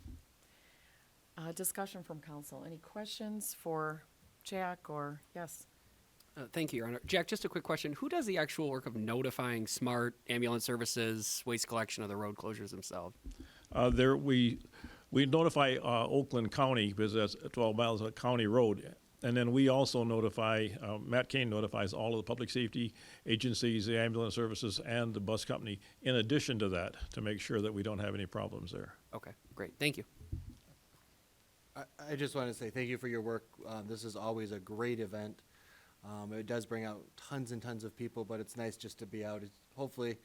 Discussion from council. Any questions for Jack or, yes? Thank you, Your Honor. Jack, just a quick question. Who does the actual work of notifying SMART, ambulance services, waste collection, or the road closures themselves? We notify Oakland County, because that's 12 miles of a county road. And then we also notify, Matt Kane notifies all of the public safety agencies, the ambulance services, and the bus company, in addition to that, to make sure that we don't have any problems there. Okay, great. Thank you. I just want to say thank you for your work. This is always a great event. It does bring out tons and tons of people, but it's nice just to be out. It's hopefully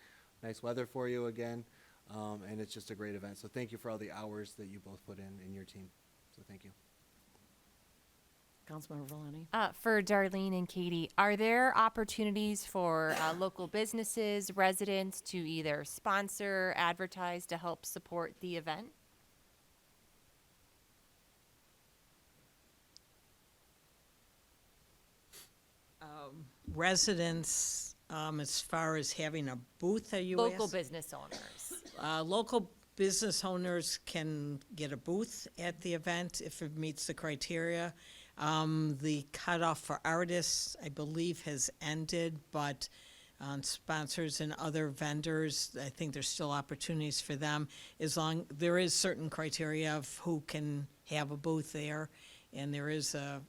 nice weather for you again, and it's just a great event. So thank you for all the hours that you both put in your team. So thank you. Councilmember Valeni? For Darlene and Katie, are there opportunities for local businesses, residents to either sponsor, advertise to help support the event? Residents, as far as having a booth, are you Local asking? business owners. Local business owners can get a booth at the event if it meets the criteria. The cutoff for artists, I believe, has ended, but sponsors and other vendors. I think there's still opportunities for them, as long, there is certain criteria of who can have a booth there, and there is a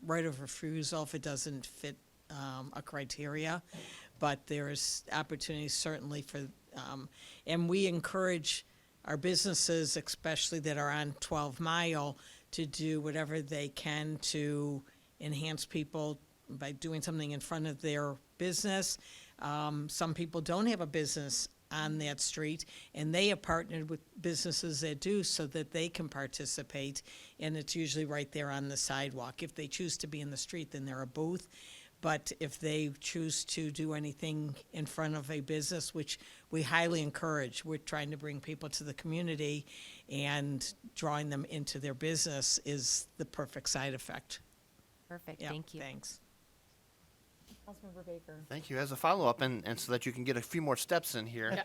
right of refusal if it doesn't fit a criteria. But there's opportunities certainly for, and we encourage our businesses, especially that are on 12 Mile, to do whatever they can to enhance people by doing something in front of their business. Some people don't have a business on that street, and they have partnered with businesses that do so that they can participate, and it's usually right there on the sidewalk. If they choose to be in the street, then they're a booth. But if they choose to do anything in front of a business, which we highly encourage, we're trying to bring people to the community, and drawing them into their business is the perfect side effect. Perfect, Yeah, thank you. Thanks. Councilmember Baker. Thank you. As a follow-up, and so that you can get a few more steps in here,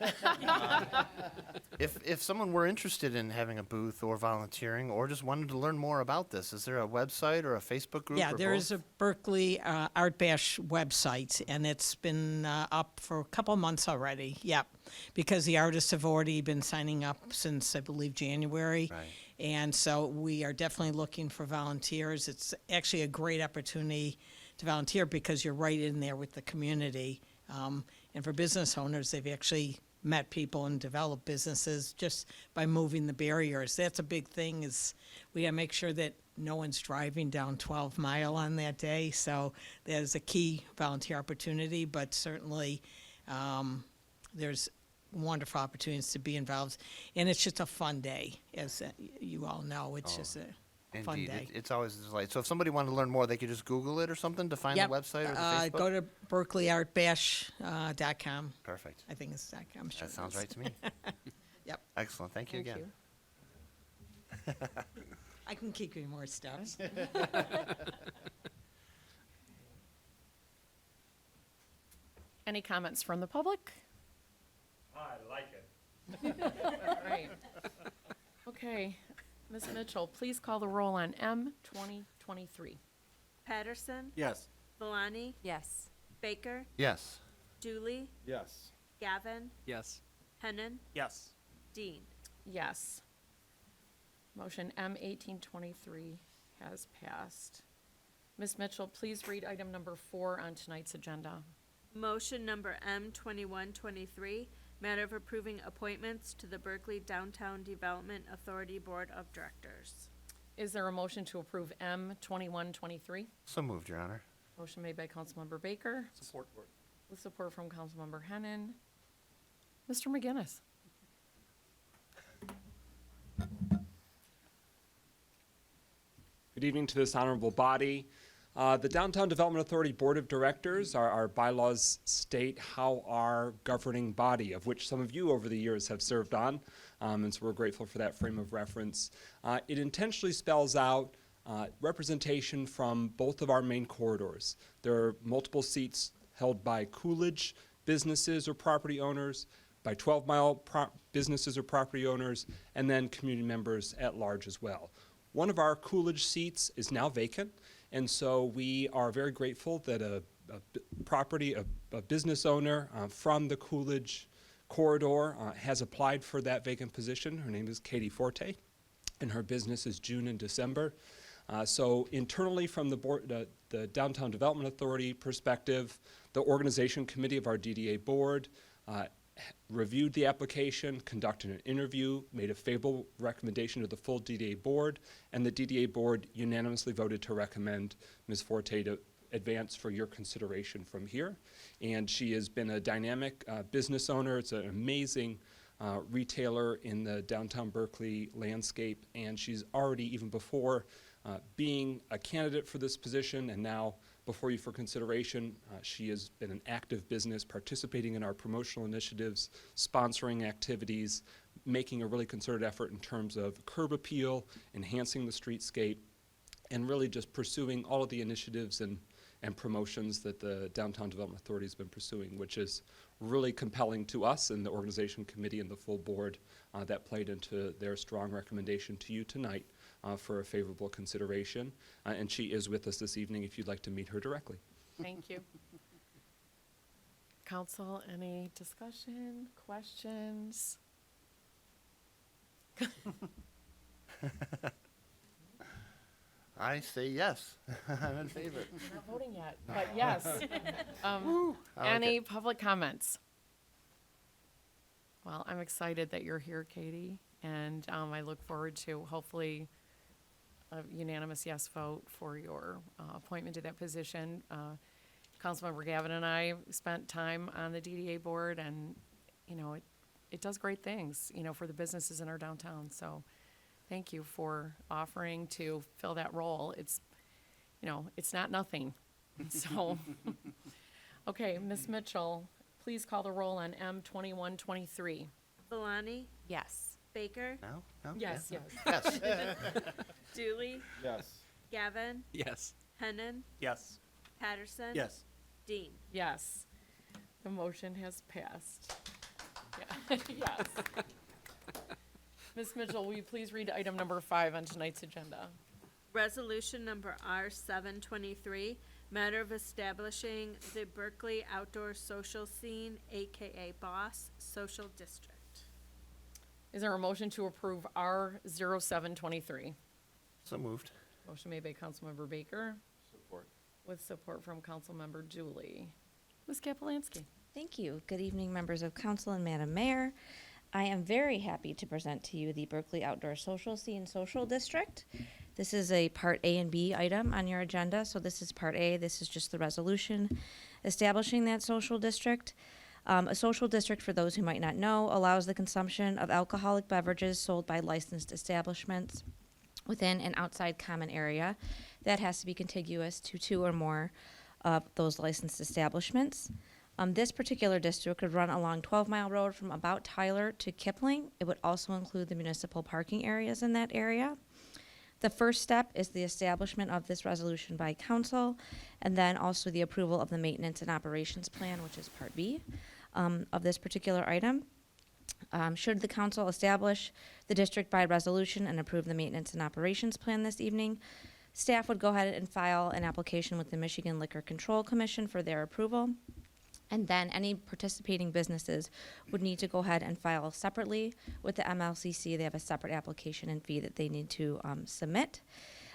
if someone were interested in having a booth or volunteering or just wanted to learn more about this, is there a website or a Facebook group? Yeah, or there both? is a Berkley Art Bash website, and it's been up for a couple months already. Yep, because the artists have already been signing up since, I believe, January. Right. And so we are definitely looking for volunteers. It's actually a great opportunity to volunteer because you're right in there with the community. And for business owners, they've actually met people and developed businesses just by moving the barriers. That's a big thing, is we gotta make sure that no one's driving down 12 Mile on that day. So that is a key volunteer opportunity, but certainly there's wonderful opportunities to be involved. And it's just a fun day, as you all know. It's just a fun Indeed, day. it's always a delight. So if somebody wanted to learn more, they could just Google it or something to find Yep. the website or the Facebook? Go to berkleyartbash.com. Perfect. I think it's .com. Sure That sounds it is. right to me. Yep. Excellent. Thank you again. I can keep you more steps. Any comments from the public? I like it. Right. Okay, Ms. Mitchell, please call the roll on M 2023. Patterson, Yes. Valani, Yes. Baker, Yes. Dooley, Yes. Gavin, Yes. Hennon, Yes. Dean. Yes. Motion M 1823 has passed. Ms. Mitchell, please read item number 4 on tonight's agenda. Motion number M 2123, matter of approving appointments to the Berkeley Downtown Development Authority Board of Directors. Is there a motion to approve M 2123? So moved, Your Honor. Motion made by Councilmember Baker, Support. with support from Councilmember Hennon. Mr. McGinnis. Good evening to this honorable body. The Downtown Development Authority Board of Directors, our bylaws state how our governing body, of which some of you over the years have served on, and so we're grateful for that frame of reference. It intentionally spells out representation from both of our main corridors. There are multiple seats held by Coolidge businesses or property owners, by 12 Mile businesses or property owners, and then community members at large as well. One of our Coolidge seats is now vacant, and so we are very grateful that a business owner from the Coolidge corridor has applied for that vacant position. Her name is Katie Forte, and her business is June and December. So internally from the board, the Downtown Development Authority perspective, the organization committee of our DDA board reviewed the application, conducted an interview, made a favorable recommendation to the full DDA board, and the DDA board unanimously voted to recommend Ms. Forte to advance for your consideration from here. And she has been a dynamic business owner. It's an amazing retailer in the downtown Berkeley landscape, and she's already, even before being a candidate for this position and now before you for consideration, she has been an active business, participating in our promotional initiatives, sponsoring activities, making a really concerted effort in terms of curb appeal, enhancing the streetscape, and really just pursuing all of the initiatives and promotions that the Downtown Development Authority has been pursuing, which is really compelling to us and the organization committee and the full board that played into their strong recommendation to you tonight for a favorable consideration. And she is with us this evening if you'd like to meet her directly. Thank you. Council, any discussion, questions? I say yes. I'm in favor. We're not voting yet, but yes. I like Any it. public comments? Well, I'm excited that you're here, Katie, and I look forward to hopefully a unanimous yes vote for your appointment to that position. Councilmember Gavin and I spent time on the DDA board, and, you know, it does great things, you know, for the businesses in our downtown. So thank you for offering to fill that role. It's, you know, it's not nothing. So, okay, Ms. Mitchell, please call the roll on M2123. Valani, Yes. Baker, No? Yes, Yeah. yes. Yes. Dooley, Yes. Gavin, Yes. Hennon, Yes. Patterson. Yes. Dean. Yes. The motion has passed. Yeah. Yes. Ms. Mitchell, will you please read item number 5 on tonight's agenda? Resolution number R723, matter of establishing the Berkley Outdoor Social Scene, AKA BOSS, Social District. Is there a motion to approve R0723? So moved. Motion made by Councilmember Baker Support. with support from Councilmember Dooley. Ms. Kapelanski. Thank you. Good evening, members of council and Madam Mayor. I am very happy to present to you the Berkley Outdoor Social Scene Social District. This is a Part A and B item on your agenda. So this is Part A. This is just the resolution establishing that social district. A social district, for those who might not know, allows the consumption of alcoholic beverages sold by licensed establishments within an outside common area that has to be contiguous to 2 or more of those licensed establishments. This particular district would run along 12 Mile Road from about Tyler to Kipling. It would also include the municipal parking areas in that area. The first step is the establishment of this resolution by council, and then also the approval of the maintenance and operations plan, which is Part B of this particular item. Should the council establish the district by resolution and approve the maintenance and operations plan this evening, staff would go ahead and file an application with the Michigan Liquor Control Commission for their approval. And then any participating businesses would need to go ahead and file separately with the MLCC. They have a separate application and fee that they need to submit.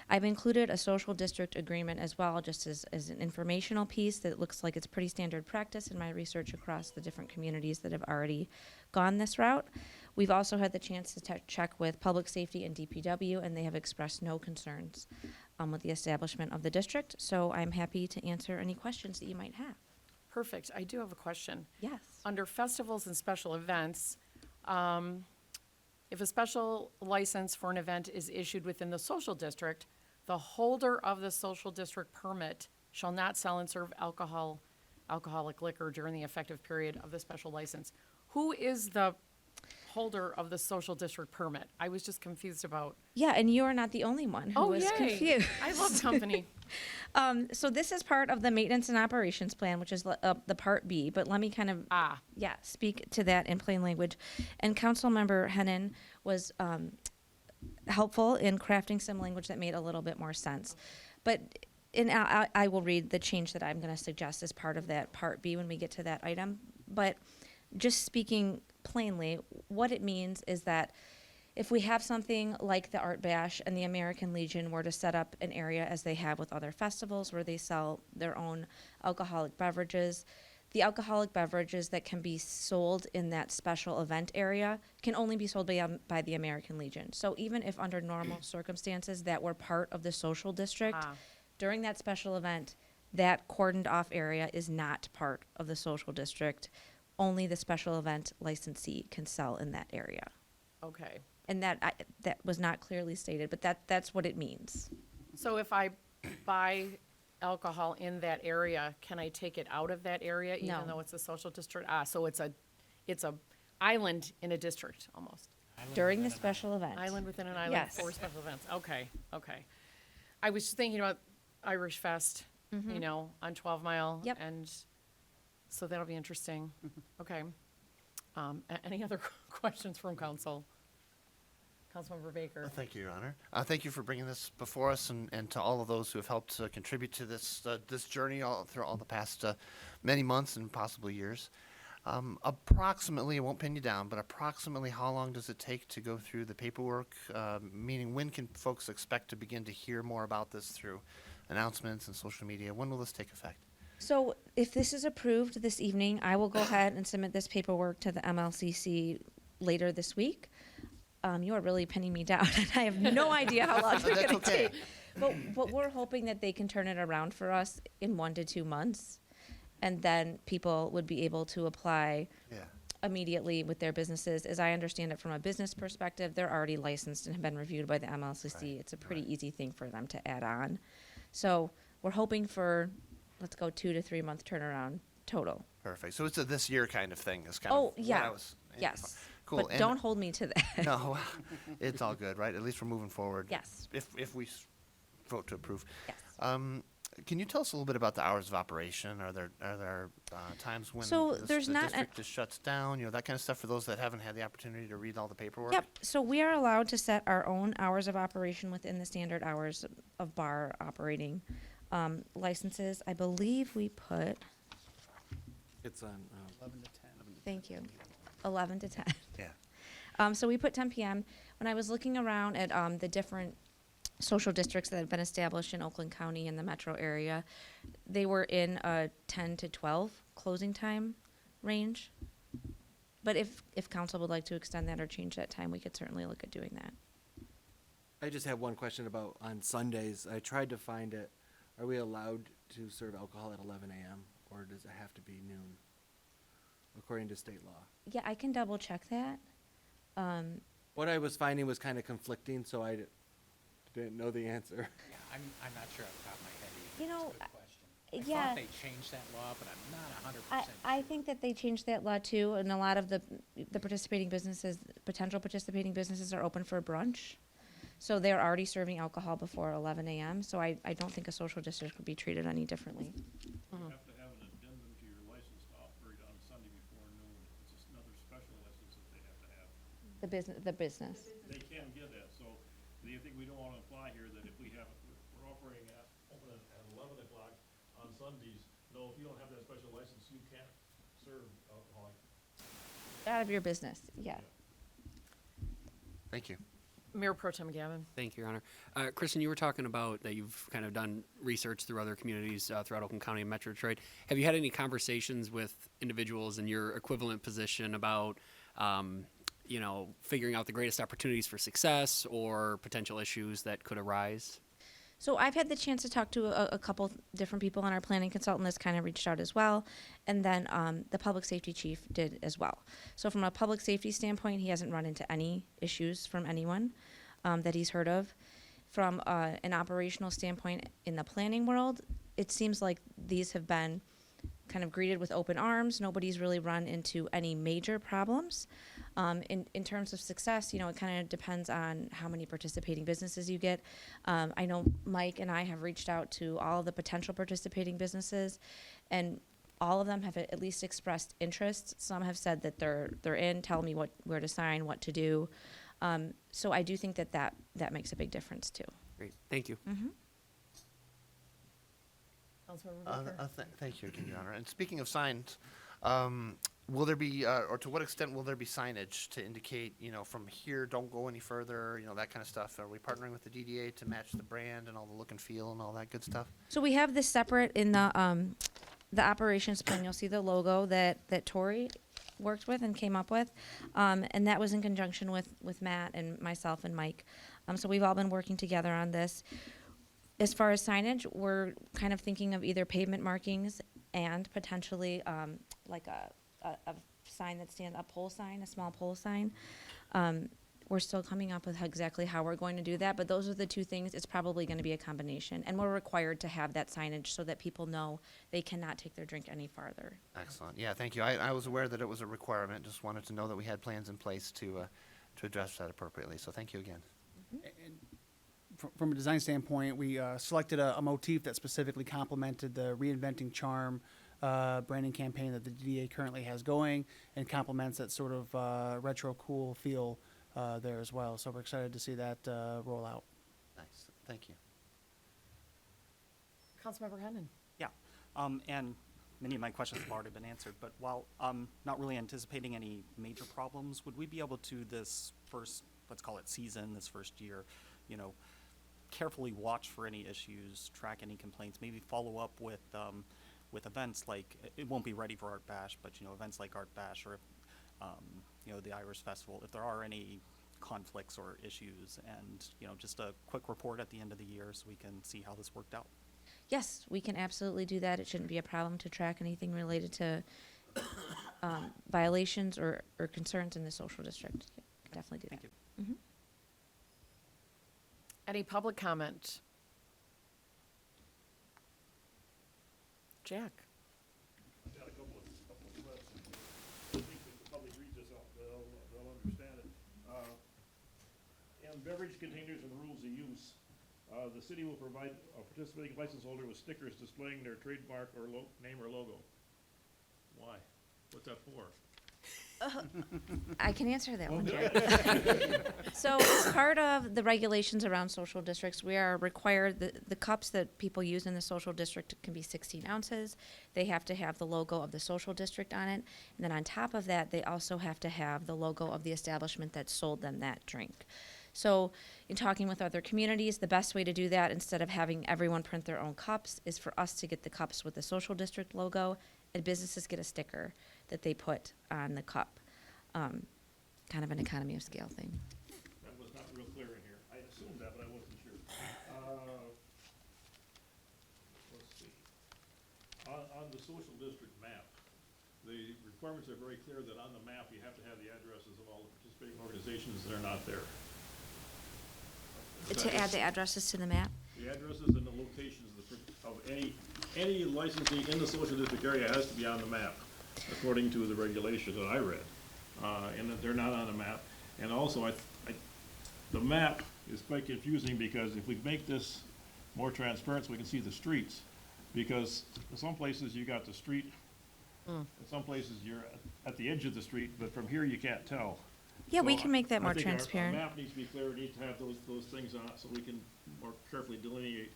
I've included a social district agreement as well, just as an informational piece that looks like it's pretty standard practice in my research across the different communities that have already gone this route. We've also had the chance to check with Public Safety and DPW, and they have expressed no concerns with the establishment of the district. So I'm happy to answer any questions that you might have. Perfect. I do have a question. Yes. Under festivals and special events, if a special license for an event is issued within the social district, the holder of the social district permit shall not sell and serve alcoholic liquor during the effective period of the special license. Who is the holder of the social district permit? I was just confused about. Yeah, and you are not the only one who was confused. I love company. So this is part of the maintenance and operations plan, which is the Part B, but let me kind of speak to that in plain language. And Councilmember Hennon was helpful in crafting some language that made a little bit more sense. But I will read the change that I'm going to suggest as part of that Part B when we get to that item. But just speaking plainly, what it means is that if we have something like the Art Bash and the American Legion were to set up an area as they have with other festivals where they sell their own alcoholic beverages, the alcoholic beverages that can be sold in that special event area can only be sold by the American Legion. So even if under normal circumstances that were part of the social district, during that special event, that cordoned off area is not part of the social district. Only the special event licensee can sell in that area. Okay. And that was not clearly stated, but that's what it means. So if I buy alcohol in that area, can I take it out of that area even No. though it's a social district? So it's a island in a district almost. During the special event. Island within an island Yes. for special events. Okay. I was just thinking about Irish Fest, you know, on 12 Mile. Yep. And so that'll be interesting. Okay. Any other questions from council? Councilmember Baker. Thank you, Your Honor. Thank you for bringing this before us, and to all of those who have helped contribute to this journey through all the past many months and possibly years. Approximately, I won't pin you down, but approximately how long does it take to go through the paperwork? Meaning, when can folks expect to begin to hear more about this through announcements and social media? When will this take effect? So if this is approved this evening, I will go ahead and submit this paperwork to the MLCC later this week. You are really pinning me down, and I have no idea how long they're That's going to okay. take. But we're hoping that they can turn it around for us in 1 to 2 months, and then people would be able to apply Yeah. immediately with their businesses. As I understand it from a business perspective, they're already licensed and have been reviewed by the MLCC. It's a pretty easy thing for them to add on. So we're hoping for, let's go 2 to 3 month turnaround total. Perfect. So it's a this year kind of thing. Is kind Oh, of what yeah. I was aiming Yes. for. Cool. But And- don't hold me to that. No, it's all good, right? At least we're moving forward. Yes. If we vote to approve. Yes. Can you tell us a little bit about the hours of operation? Are there times when So the there's not a- district just shuts down? You know, that kind of stuff for those that haven't had the opportunity to read all the paperwork. Yep. So we are allowed to set our own hours of operation within the standard hours of bar operating licenses. I believe we put, It's on 11 to 10. thank you, 11 to 10. Yeah. So we put 10 p.m. When I was looking around at the different social districts that have been established in Oakland County and the metro area, they were in a 10 to 12 closing time range. But if council would like to extend that or change that time, we could certainly look at doing that. I just have one question about on Sundays. I tried to find it. Are we allowed to serve alcohol at 11 a.m. or does it have to be noon, according to state law? Yeah, I can double check that. What I was finding was kind of conflicting, so I didn't know the answer. Yeah, I'm not sure off the top of my head either. You know, It's a good question. I yeah. thought they changed that law, but I'm not 100%. I think that they changed that law too, and a lot of the participating businesses, potential participating businesses are open for brunch. So they're already serving alcohol before 11 a.m., so I don't think a social district would be treated any differently. You have to have an addendum to your license to operate on Sunday before noon. It's just another special license that they have to have. The business. They can get that, so do you think we don't want to imply here that if we have, we're operating open at 11 o'clock on Sundays, no, if you don't have that special license, you can't serve alcohol. Out of your business, yeah. Thank you. Mayor Pro Tem Gavin. Thank you, Your Honor. Kristen, you were talking about that you've kind of done research through other communities throughout Oakland County and Metro Detroit. Have you had any conversations with individuals in your equivalent position about, figuring out the greatest opportunities for success or potential issues that could arise? So I've had the chance to talk to a couple different people on our planning consultant that's kind of reached out as well. And then the public safety chief did as well. So from a public safety standpoint, he hasn't run into any issues from anyone that he's heard of. From an operational standpoint in the planning world, it seems like these have been kind of greeted with open arms. Nobody's really run into any major problems. In terms of success, it kind of depends on how many participating businesses you get. I know Mike and I have reached out to all of the potential participating businesses, and all of them have at least expressed interest. Some have said that they're in, tell me where to sign, what to do. So I do think that makes a big difference too. Great, thank you. Mm-hmm. Councilmember Baker. Thank you again, Your Honor. And speaking of signs, will there be, or to what extent will there be signage to indicate, from here, don't go any further, that kind of stuff? Are we partnering with the DDA to match the brand and all the look and feel and all that good stuff? So we have this separate in the operations plan. You'll see the logo that Tori worked with and came up with, and that was in conjunction with Matt and myself and Mike. So we've all been working together on this. As far as signage, we're kind of thinking of either pavement markings and potentially like a sign that stands, a pole sign, a small pole sign. We're still coming up with exactly how we're going to do that, but those are the two things. It's probably going to be a combination, and we're required to have that signage so that people know they cannot take their drink any farther. Excellent. Yeah, thank you. I was aware that it was a requirement. Just wanted to know that we had plans in place to address that appropriately. So thank you again. And from a design standpoint, we selected a motif that specifically complemented the Reinventing Charm branding campaign that the DDA currently has going, and complements that sort of retro cool feel there as well. So we're excited to see that roll out. Nice, thank you. Councilmember Hennon. Yeah, and many of my questions have already been answered, but while not really anticipating any major problems, would we be able to this first, let's call it season, this first year, you know, carefully watch for any issues, track any complaints, maybe follow up with events like, it won't be ready for Art Bash, but, you know, events like Art Bash or, you know, the Irish Festival, if there are any conflicts or issues, and, you know, just a quick report at the end of the year so we can see how this worked out. Yes, we can absolutely do that. It shouldn't be a problem to track anything related to violations or concerns in the social district. Yeah, can definitely do that. Thank you. Mhm. Any public comment? Jack? I've got a couple of questions. I think if the public reads this out, they'll understand it. And beverage containers and rules of use. The city will provide a participating license holder with stickers displaying their trademark or name or logo. Why? What's that for? I can answer that one, Jack. So as part of the regulations around social districts, we are required, the cups that people use in the social district can be 16 ounces. They have to have the logo of the social district on it. And then on top of that, they also have to have the logo of the establishment that sold them that drink. So in talking with other communities, the best way to do that, instead of having everyone print their own cups, is for us to get the cups with the social district logo, and businesses get a sticker that they put on the cup. Kind of an economy of scale thing. That was not real clear in here. I assumed that, but I wasn't sure. Let's see. On the social district map, the requirements are very clear that on the map you have to have the addresses of all the participating organizations that are not there. To add the addresses to the map? The addresses and the locations of any licensee in the social district area has to be on the map, according to the regulations that I read. And that they're not on the map. And also, the map is quite confusing, because if we make this more transparent so we can see the streets, because in some places you got the street, in some places you're at the edge of the street, but from here you can't tell. Yeah, we So can make that more I think transparent. Our map needs to be clear, we need to have those things on it so we can more carefully delineate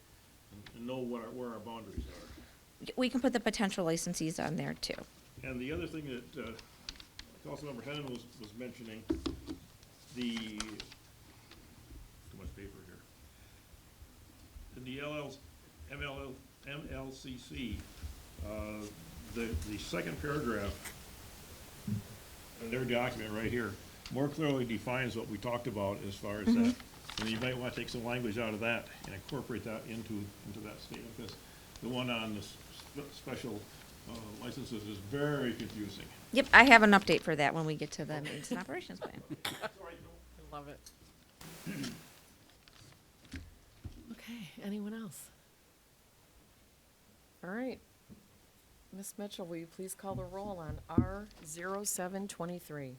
and know where our boundaries are. We can put the potential licensees on there too. And the other thing that Councilmember Hennon was mentioning, too much paper here. In the MLCC, the second paragraph in their document right here more clearly defines what we talked about as far as that. And you might want to take some language out of that and incorporate that into that statement, because the one on the special licenses is very confusing. Yep, I have an update for that when we get to the maintenance and operations plan. I love it. Okay, anyone else? All right. Ms. Mitchell, will you please call the roll on R0723?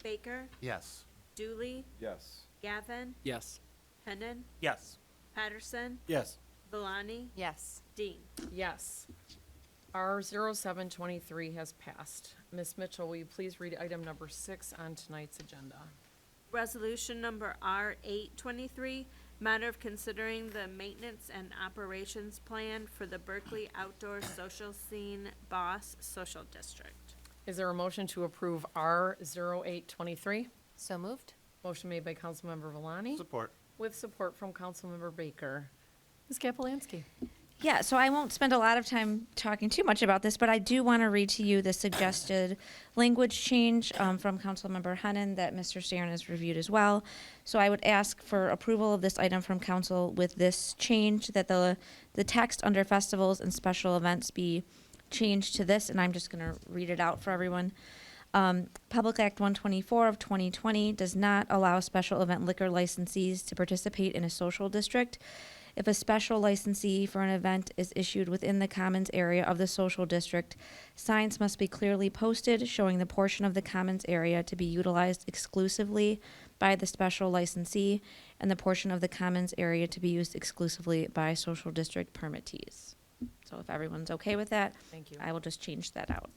Baker, Yes. Dooley, Yes. Gavin, Yes. Hennon, Yes. Patterson, Yes. Valani, Yes. Dean. Yes. R0723 has passed. Ms. Mitchell, will you please read item number 6 on tonight's agenda? Resolution number R823, matter of considering the maintenance and operations plan for the Berkley Outdoor Social Scene Boss Social District. Is there a motion to approve R0823? So moved? Motion made by Councilmember Valani. Support. With support from Councilmember Baker. Ms. Kapelansky. Yeah, so I won't spend a lot of time talking too much about this, but I do want to read to you the suggested language change from Councilmember Hennon that Mr. Staron has reviewed as well. So I would ask for approval of this item from council with this change, that the text under festivals and special events be changed to this, and I'm just going to read it out for everyone. Public Act 124 of 2020 does not allow special event liquor licensees to participate in a social district. If a special licensee for an event is issued within the commons area of the social district, signs must be clearly posted showing the portion of the commons area to be utilized exclusively by the special licensee and the portion of the commons area to be used exclusively by social district permittees. So if everyone's okay with that, Thank you. I will just change that out.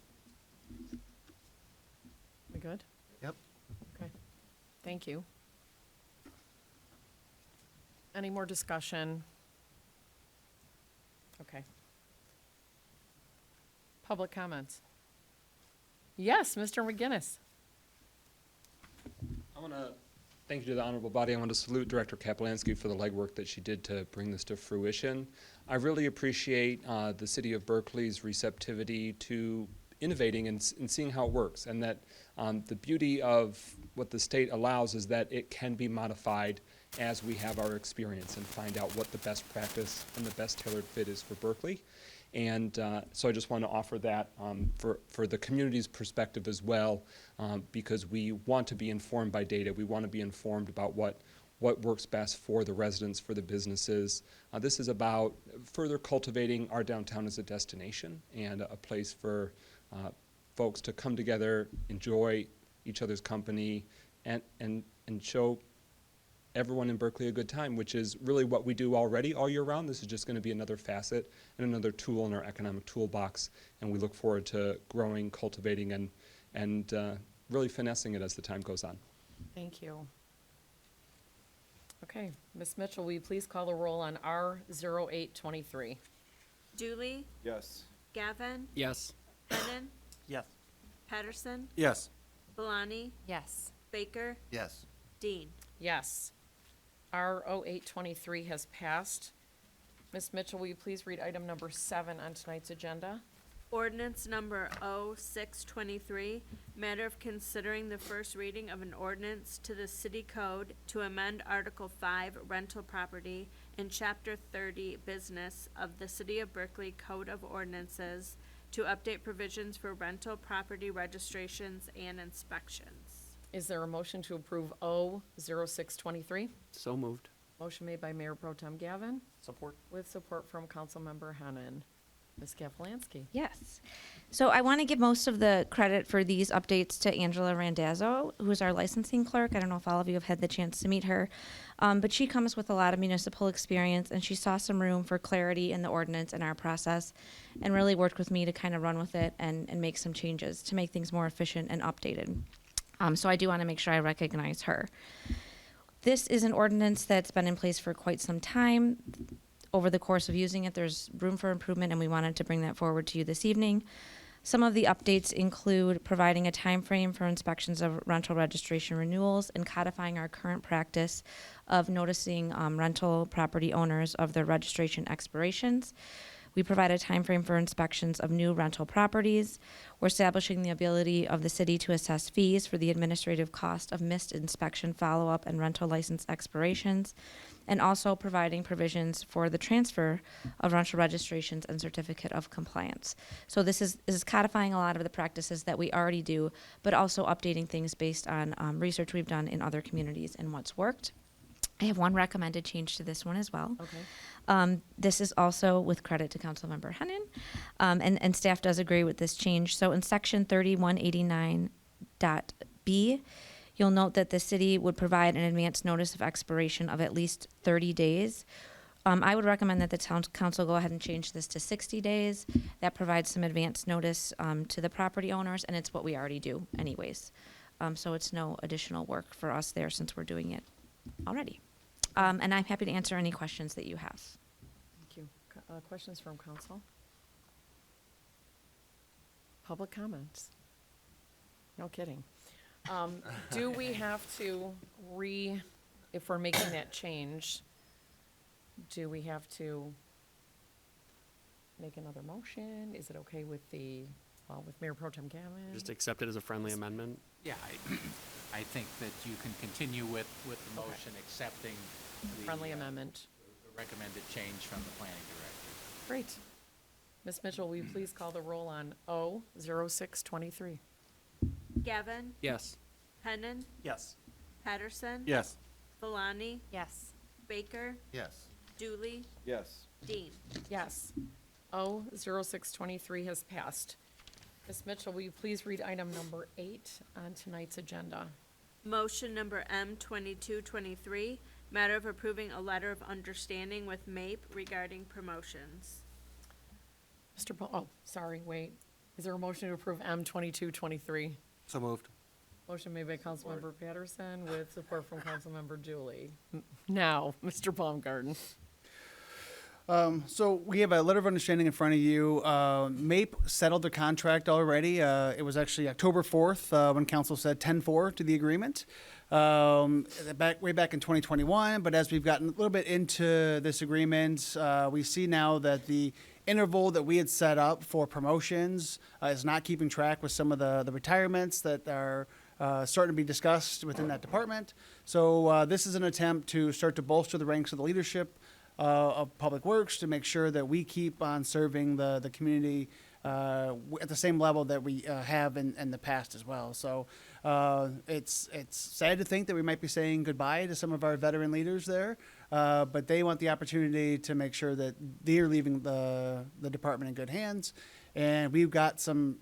We good? Yep. Okay. Thank you. Any more discussion? Okay. Public comments? Yes, Mr. McGinnis. I want to thank you to the honorable body. I want to salute Director Kaplansky for the legwork that she did to bring this to fruition. I really appreciate the city of Berkeley's receptivity to innovating and seeing how it works, and that the beauty of what the state allows is that it can be modified as we have our experience and find out what the best practice and the best tailored fit is for Berkeley. And so I just want to offer that for the community's perspective as well, because we want to be informed by data. We want to be informed about what works best for the residents, for the businesses. This is about further cultivating our downtown as a destination and a place for folks to come together, enjoy each other's company, and show everyone in Berkeley a good time, which is really what we do already all year round. This is just going to be another facet and another tool in our economic toolbox, and we look forward to growing, cultivating, and really finessing it as the time goes on. Thank you. Okay, Ms. Mitchell, will you please call the roll on R0823? Dooley, Yes. Gavin, Yes. Hennan, Yes. Patterson, Yes. Valani, Yes. Baker, Yes. Dean. Yes. R0823 has passed. Ms. Mitchell, will you please read item number 7 on tonight's agenda? Ordinance number 0623, matter of considering the first reading of an ordinance to the city code to amend Article 5 rental property in Chapter 30 business of the City of Berkeley Code of Ordinances to update provisions for rental property registrations and inspections. Is there a motion to approve O0623? So moved. Motion made by Mayor Pro Tem Gavin Support. with support from Councilmember Hennan. Ms. Kaplansky. Yes. So I want to give most of the credit for these updates to Angela Randazzo, who's our licensing clerk. I don't know if all of you have had the chance to meet her, but she comes with a lot of municipal experience, and she saw some room for clarity in the ordinance and our process, and really worked with me to kind of run with it and make some changes to make things more efficient and updated. So I do want to make sure I recognize her. This is an ordinance that's been in place for quite some time. Over the course of using it, there's room for improvement, and we wanted to bring that forward to you this evening. Some of the updates include providing a time frame for inspections of rental registration renewals and codifying our current practice of noticing rental property owners of their registration expirations. We provide a time frame for inspections of new rental properties. We're establishing the ability of the city to assess fees for the administrative cost of missed inspection follow-up and rental license expirations, and also providing provisions for the transfer of rental registrations and certificate of compliance. So this is codifying a lot of the practices that we already do, but also updating things based on research we've done in other communities and what's worked. I have one recommended change to this one as well. Okay. This is also with credit to Councilmember Hennan, and staff does agree with this change. So in section 3189.b, you'll note that the city would provide an advance notice of expiration of at least 30 days. I would recommend that the town council go ahead and change this to 60 days. That provides some advance notice to the property owners, and it's what we already do anyways. So it's no additional work for us there since we're doing it already. And I'm happy to answer any questions that you have. Thank you. Questions from council? Public comments? No kidding. Do we have to if we're making that change, do we have to make another motion? Is it okay with with Mayor Pro Tem Gavin? Just accept it as a friendly amendment. Yeah, I think that you can continue with the motion accepting the Friendly amendment. the recommended change from the planning director. Great. Ms. Mitchell, will you please call the roll on O0623? Gavin, Yes. Hennan, Yes. Patterson, Yes. Valani, Yes. Baker, Yes. Dooley, Yes. Dean. Yes. O0623 has passed. Ms. Mitchell, will you please read item number 8 on tonight's agenda? Motion number M2223, matter of approving a letter of understanding with MAPE regarding promotions. Mr. Paul, oh, sorry, wait. Is there a motion to approve M2223? So moved. Motion made by Councilmember Patterson with support from Councilmember Julie. Now, Mr. Baumgarten. So we have a letter of understanding in front of you. MAPE settled the contract already. It was actually October 4th when council said 10-4 to the agreement. Way back in 2021, but as we've gotten a little bit into this agreement, we see now that the interval that we had set up for promotions is not keeping track with some of the retirements that are starting to be discussed within that department. So this is an attempt to start to bolster the ranks of the leadership of Public Works to make sure that we keep on serving the community at the same level that we have in the past as well. So it's sad to think that we might be saying goodbye to some of our veteran leaders there, but they want the opportunity to make sure that they're leaving the department in good hands. And we've got some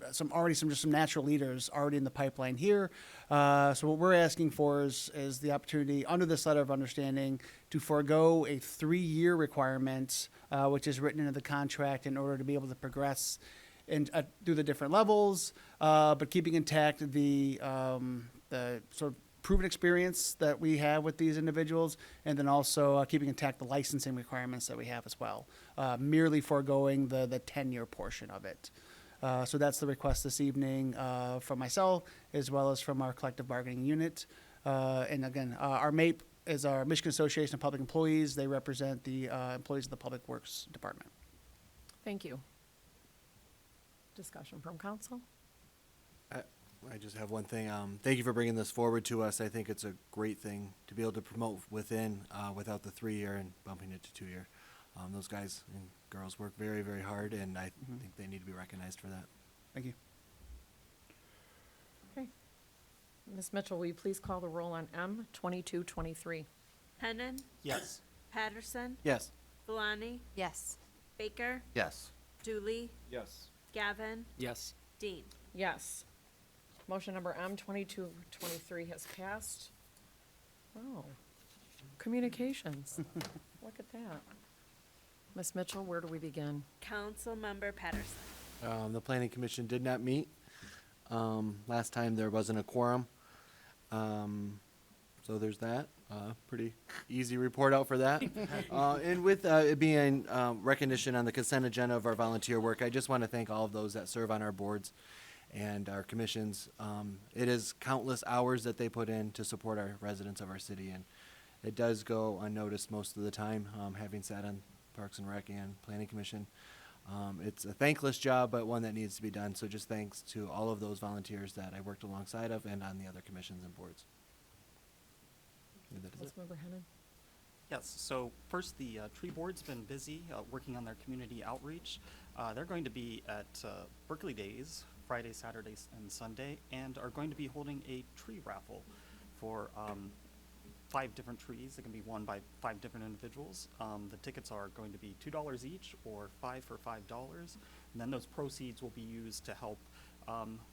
natural leaders already in the pipeline here. So what we're asking for is the opportunity under this letter of understanding to forego a 3-year requirement, which is written into the contract in order to be able to progress and through the different levels, but keeping intact the sort of proven experience that we have with these individuals, and then also keeping intact the licensing requirements that we have as well, merely foregoing the 10-year portion of it. So that's the request this evening from myself, as well as from our collective bargaining unit. And again, our MAPE is our Michigan Association of Public Employees. They represent the employees of the Public Works Department. Thank you. Discussion from council? I just have one thing. Thank you for bringing this forward to us. I think it's a great thing to be able to promote within without the 3-year and bumping it to 2-year. Those guys and girls work very, very hard, and I think they need to be recognized for that. Thank you. Okay. Ms. Mitchell, will you please call the roll on M 2223? Hennon. Yes. Patterson. Yes. Valani. Yes. Baker. Yes. Dooley. Yes. Gavin. Yes. Dean. Yes. Motion number M 2223 has passed. Oh, communications. Look at that. Ms. Mitchell, where do we begin? Councilmember Patterson. The Planning Commission did not meet. Last time there wasn't a quorum. So there's that. Pretty easy report out for that. And with it being recognition on the consent agenda of our volunteer work, I just want to thank all of those that serve on our boards and our commissions. It is countless hours that they put in to support our residents of our city, and it does go unnoticed most of the time, having sat on Parks and Rec and Planning Commission. It's a thankless job, but one that needs to be done, so just thanks to all of those volunteers that I worked alongside of and on the other commissions and boards. And that is it. Councilmember Hennon? Yes, so first, the tree board's been busy working on their community outreach. They're going to be at Berkley Days, Friday, Saturday, and Sunday, and are going to be holding a tree raffle for 5 different trees that can be won by 5 different individuals. The tickets are going to be $2 each, or 5 for $5, and then those proceeds will be used to help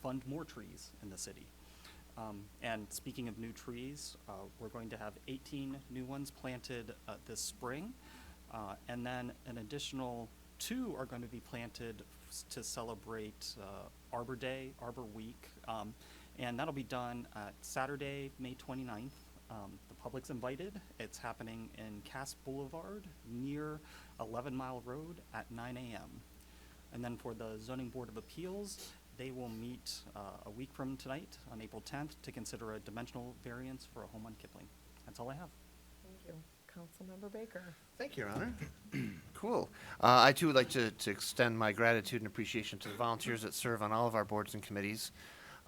fund more trees in the city. And speaking of new trees, we're going to have 18 new ones planted this spring, and then an additional 2 are going to be planted to celebrate Arbor Day, Arbor Week, and that'll be done at Saturday, May 29th. The public's invited. It's happening in Cass Boulevard near 11 Mile Road at 9 a.m. And then for the Zoning Board of Appeals, they will meet a week from tonight on April 10th to consider a dimensional variance for a home on Kipling. That's all I have. Thank you. Councilmember Baker? Thank you, Your Honor. Cool. I too would like to extend my gratitude and appreciation to the volunteers that serve on all of our boards and committees.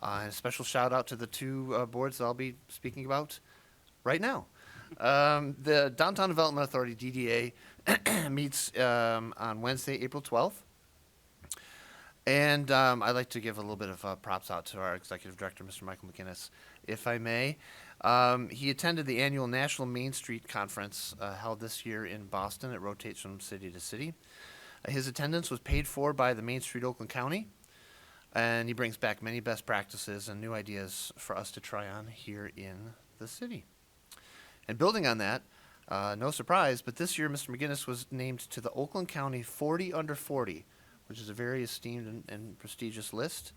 And a special shout out to the 2 boards that I'll be speaking about right now. The Downtown Development Authority, DDA, meets on Wednesday, April 12th. And I'd like to give a little bit of props out to our Executive Director, Mr. Michael McInnes, if I may. He attended the annual National Main Street Conference held this year in Boston. It rotates from city to city. His attendance was paid for by the Main Street Oakland County, and he brings back many best practices and new ideas for us to try on here in the city. And building on that, no surprise, but this year Mr. McInnes was named to the Oakland County 40 Under 40, which is a very esteemed and prestigious list.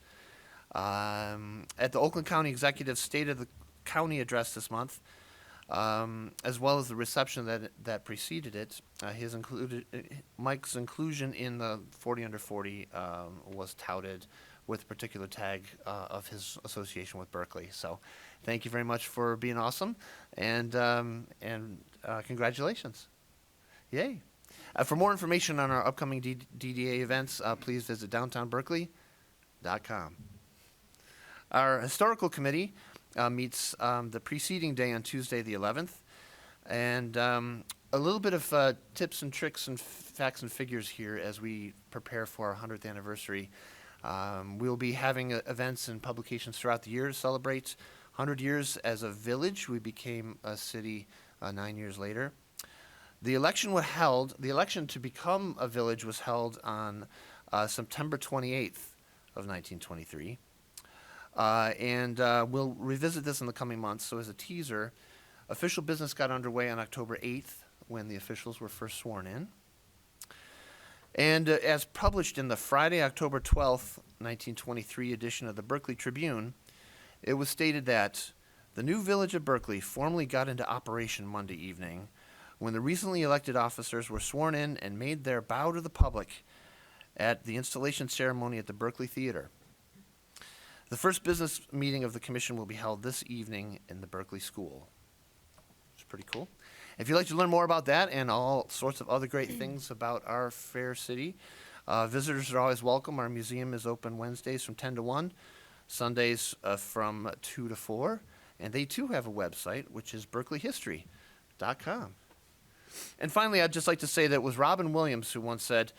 At the Oakland County Executive State of the County address this month, as well as the reception that preceded it, Mike's inclusion in the 40 under 40 was touted with a particular tag of his association with Berkley. So, thank you very much for being awesome, and congratulations! Yay! For more information on our upcoming DDA events, please visit downtownberkeley.com. Our historical committee meets the preceding day on Tuesday the 11th, and a little bit of tips and tricks and facts and figures here as we prepare for our 100th anniversary. We'll be having events and publications throughout the year to celebrate 100 years as a village. We became a city 9 years later. The election to become a village was held on September 28th of 1923. And we'll revisit this in the coming months. So as a teaser, official business got underway on October 8th when the officials were first sworn in. And as published in the Friday, October 12th, 1923 edition of the Berkley Tribune, it was stated that the new village of Berkley formally got into operation Monday evening when the recently elected officers were sworn in and made their bow to the public at the installation ceremony at the Berkley Theater. The first business meeting of the commission will be held this evening in the Berkley School. It's pretty cool. If you'd like to learn more about that and all sorts of other great things about our fair city, visitors are always welcome. Our museum is open Wednesdays from 10 to 1, Sundays from 2 to 4, and they too have a website, which is berkeleyhistory.com. And finally, I'd just like to say that it was Robin Williams who once said,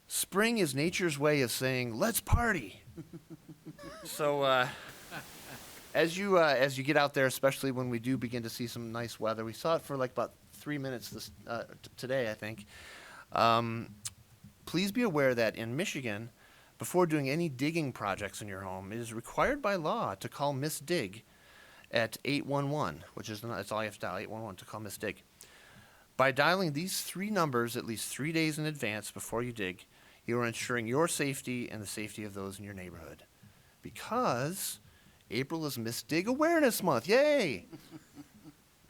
"Spring is nature's way of saying, let's party." So as you get out there, especially when we do begin to see some nice weather, we saw it for like about 3 minutes today, I think. Please be aware that in Michigan, before doing any digging projects in your home, it is required by law to call Miss Dig at 811, which is that's all you have to dial, 811, to call Miss Dig. By dialing these 3 numbers at least 3 days in advance before you dig, you are ensuring your safety and the safety of those in your neighborhood. Because April is Miss Dig Awareness Month. Yay!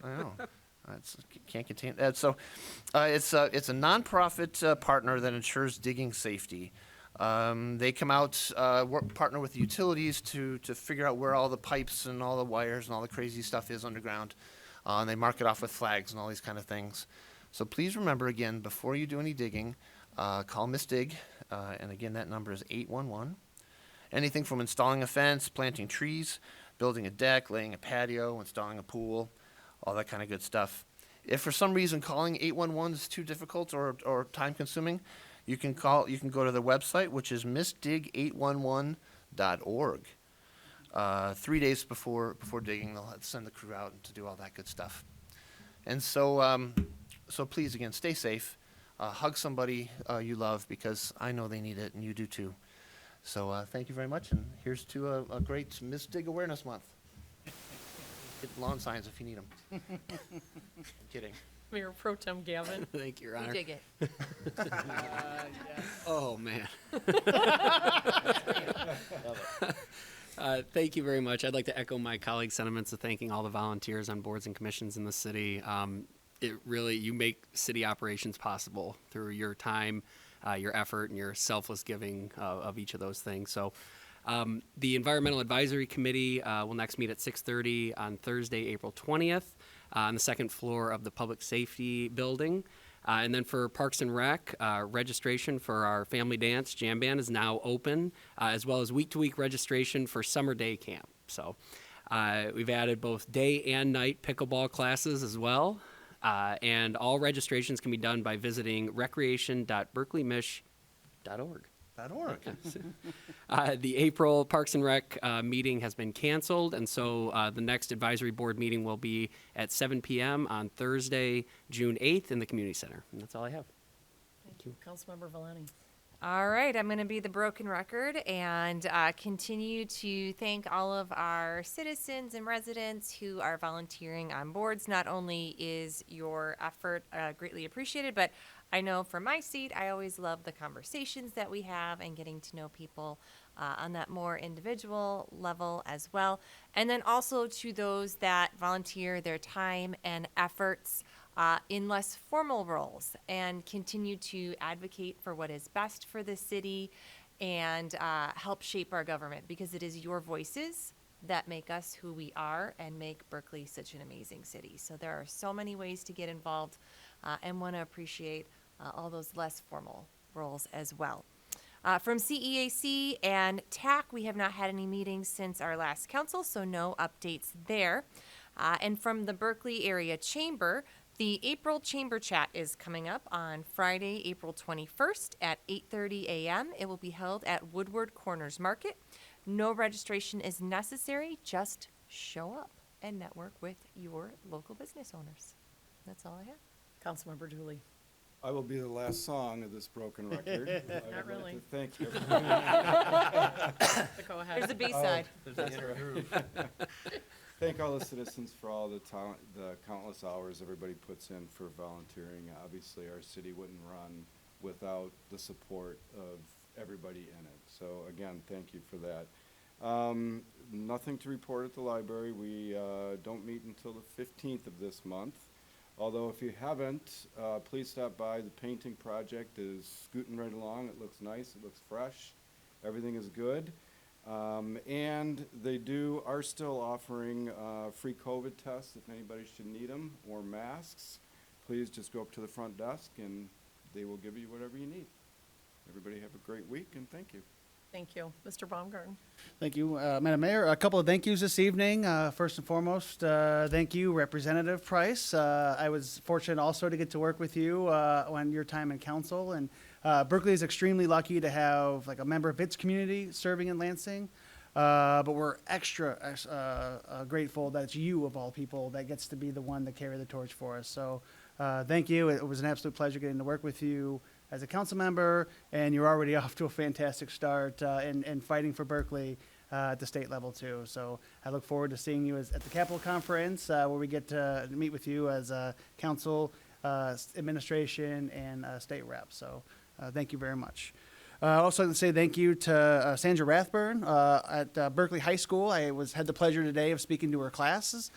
I know. Can't contain that. So it's a nonprofit partner that ensures digging safety. They come out, partner with the utilities to figure out where all the pipes and all the wires and all the crazy stuff is underground. And they mark it off with flags and all these kind of things. So please remember, again, before you do any digging, call Miss Dig. And again, that number is 811. Anything from installing a fence, planting trees, building a deck, laying a patio, installing a pool, all that kind of good stuff. If for some reason calling 811 is too difficult or time consuming, you can go to the website, which is missdig811.org. 3 days before digging, they'll send the crew out to do all that good stuff. And so please, again, stay safe. Hug somebody you love, because I know they need it and you do too. So thank you very much, and here's to a great Miss Dig Awareness Month. Get lawn signs if you need them. Kidding. Mayor Pro Tem Gavin. Thank you, Your Honor. We dig it. Yes. Oh, man. Thank you very much. I'd like to echo my colleagues' sentiments of thanking all the volunteers on boards and commissions in the city. You make city operations possible through your time, your effort, and your selfless giving of each of those things. So the Environmental Advisory Committee will next meet at 6:30 on Thursday, April 20th on the second floor of the Public Safety Building. And then for Parks and Rec, registration for our Family Dance Jam Band is now open, as well as week-to-week registration for Summer Day Camp. So we've added both day and night pickleball classes as well. And all registrations can be done by visiting recreation.berkleymich.org. The April Parks and Rec meeting has been canceled, and so the next advisory board meeting will be at 7 p.m. on Thursday, June 8th in the community center. And that's all I have. Thank you. Councilmember Valani. All right, I'm going to be the broken record and continue to thank all of our citizens and residents who are volunteering on boards. Not only is your effort greatly appreciated, but I know from my seat, I always love the conversations that we have and getting to know people on that more individual level as well. And then also to those that volunteer their time and efforts in less formal roles and continue to advocate for what is best for the city and help shape our government, because it is your voices that make us who we are and make Berkeley such an amazing city. So there are so many ways to get involved, and want to appreciate all those less formal roles as well. From CEAC and TAC, we have not had any meetings since our last council, so no updates there. And from the Berkeley Area Chamber, the April Chamber Chat is coming up on Friday, April 21st at 8:30 a.m. It will be held at Woodward Corners Market. No registration is necessary. Just show up and network with your local business owners. That's all I have. Councilmember Dooley. I will be the last song of this broken record. I would like really. to thank you. Go ahead. There's a B-side. Thank all the citizens for all the talent, the countless hours everybody puts in for volunteering. Obviously, our city wouldn't run without the support of everybody in it. So again, thank you for that. Nothing to report at the library. We don't meet until the 15th of this month. Although if you haven't, please stop by. The painting project is scooting right along. It looks nice. It looks fresh. Everything is good. And they are still offering free COVID tests if anybody should need them, or masks. Please just go up to the front desk and they will give you whatever you need. Everybody have a great week, and thank you. Thank you. Mr. Baumgarten. Thank you, Madam Mayor. A couple of thank yous this evening. First and foremost, thank you, Representative Price. I was fortunate also to get to work with you on your time in council, and Berkeley is extremely lucky to have like a member of its community serving in Lansing. But we're extra grateful that it's you, of all people, that gets to be the one to carry the torch for us. So thank you. It was an absolute pleasure getting to work with you as a council member, and you're already off to a fantastic start in fighting for Berkeley at the state level too. So I look forward to seeing you at the Capitol Conference, where we get to meet with you as council, administration, and state rep. So thank you very much. Also, like to say thank you to Sandra Rathburn at Berkeley High School. I had the pleasure today of speaking to her classes.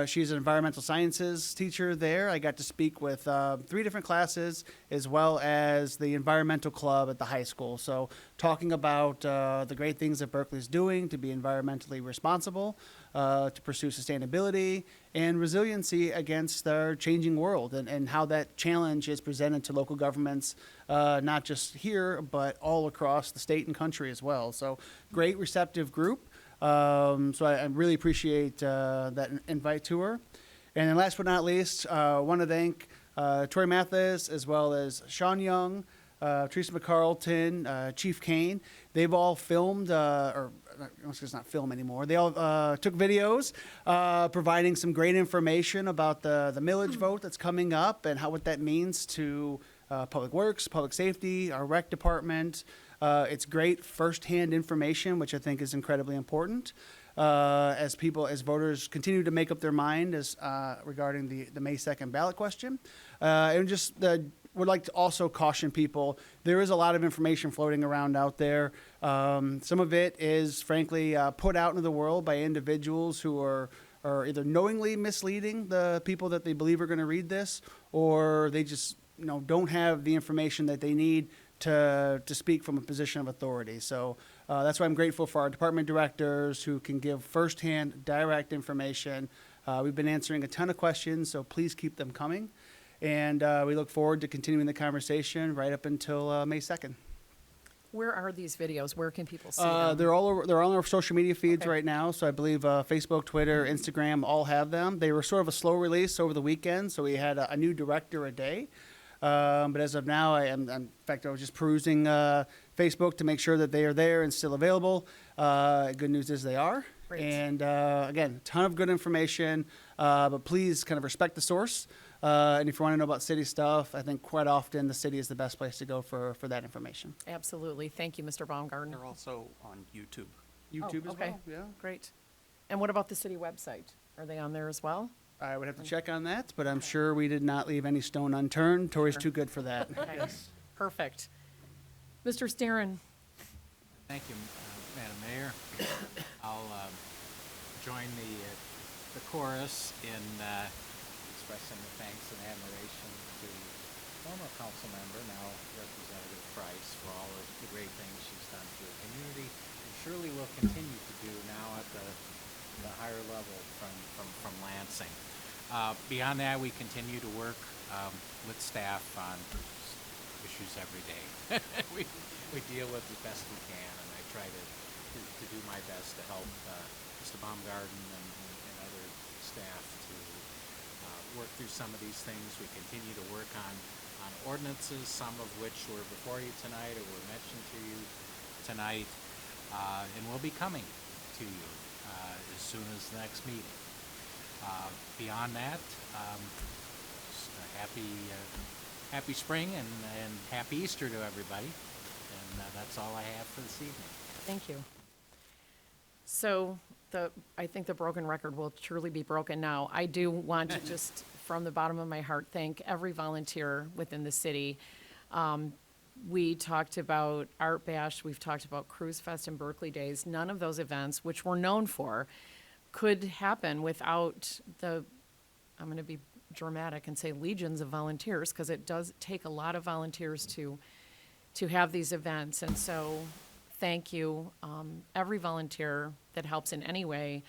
She's an environmental sciences teacher there. I got to speak with 3 different classes, as well as the environmental club at the high school. So talking about the great things that Berkeley's doing to be environmentally responsible, to pursue sustainability and resiliency against our changing world, and how that challenge is presented to local governments, not just here, but all across the state and country as well. So great receptive group. So I really appreciate that invite to her. And then last but not least, I want to thank Tori Mathis, as well as Sean Young, Teresa McCarlton, Chief Kane. They've all filmed, or it's not film anymore. They all took videos providing some great information about the millage vote that's coming up and what that means to Public Works, Public Safety, our rec department. It's great firsthand information, which I think is incredibly important as voters continue to make up their mind regarding the May 2nd ballot question. And just would like to also caution people, there is a lot of information floating around out there. Some of it is frankly put out into the world by individuals who are either knowingly misleading the people that they believe are going to read this, or they just don't have the information that they need to speak from a position of authority. So that's why I'm grateful for our department directors who can give firsthand, direct information. We've been answering a ton of questions, so please keep them coming. And we look forward to continuing the conversation right up until May 2nd. Where are these videos? Where can people see them? They're all on our social media feeds right now. So I believe Facebook, Twitter, Instagram all have them. They were sort of a slow release over the weekend, so we had a new director a day. But as of now, in fact, I was just perusing Facebook to make sure that they are there and still available. Good news is they are. Great. And again, a ton of good information, but please kind of respect the source. And if you want to know about city stuff, I think quite often the city is the best place to go for that information. Absolutely. Thank you, Mr. Baumgarten. They're also on YouTube. YouTube as well, yeah. Great. And what about the city website? Are they on there as well? I would have to check on that, but I'm sure we did not leave any stone unturned. Tori's too good for that. Okay. Perfect. Mr. Sterin. Thank you, Madam Mayor. I'll join the chorus in expressing the thanks and admiration to former council member, now Representative Price, for all of the great things she's done for the community, and surely will continue to do now at the higher level from Lansing. Beyond that, we continue to work with staff on issues every day. we deal with as best we can, and I try to do my best to help Mr. Baumgarten and other staff to work through some of these things. We continue to work on ordinances, some of which were before you tonight or were mentioned to you tonight, and will be coming to you as soon as the next meeting. Beyond that, just a happy spring and happy Easter to everybody. And that's all I have for this evening. Thank you. So I think the broken record will truly be broken now. I do want to just, from the bottom of my heart, thank every volunteer within the city. We talked about Art Bash, we've talked about Cruise Fest and Berkeley Days. None of those events, which we're known for, could happen without I'm going to be dramatic and say legions of volunteers, because it does take a lot of volunteers to have these events. And so thank you, every volunteer that helps in any way.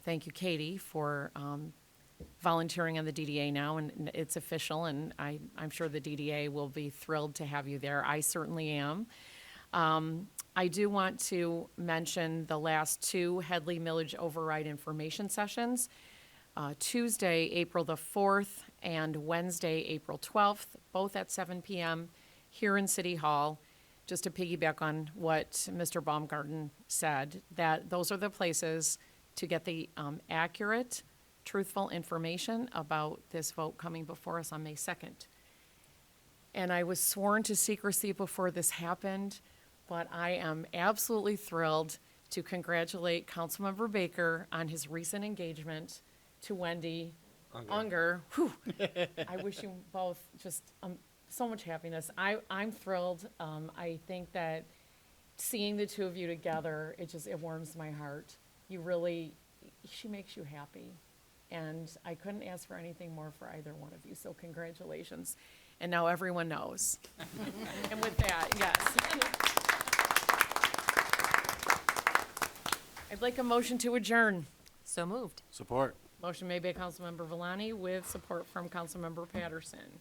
Thank you, Katie, for volunteering on the DDA now, and it's official, and I'm sure the DDA will be thrilled to have you there. I certainly am. I do want to mention the last two Headley Millage Override information sessions, Tuesday, April the 4th, and Wednesday, April 12th, both at 7 p.m. here in City Hall. Just to piggyback on what Mr. Baumgarten said, that those are the places to get the accurate, truthful information about this vote coming before us on May 2nd. And I was sworn to secrecy before this happened, but I am absolutely thrilled to congratulate Councilmember Baker on his recent engagement to Wendy Unger. Whew. I wish you both just so much happiness. I'm thrilled. I think that seeing the two of you together, it warms my heart. She makes you happy. And I couldn't ask for anything more for either one of you, so congratulations. And now everyone knows. And with that, yes. I'd like a motion to adjourn. So moved. Support. Motion made by Councilmember Villani with support from Councilmember Patterson.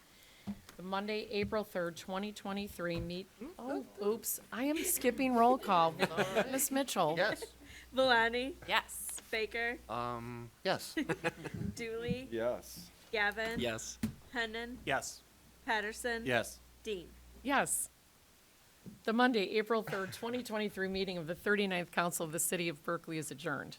The Monday, April 3rd, 2023 oops, I am skipping roll call. Ms. Mitchell. Yes. Villani, Yes. Baker, Yes. Dooley, Yes. Gavin, Yes. Hennon, Yes. Patterson, Yes. Dean. Yes. The Monday, April 3rd, 2023 meeting of the 39th Council of the City of Berkeley is adjourned.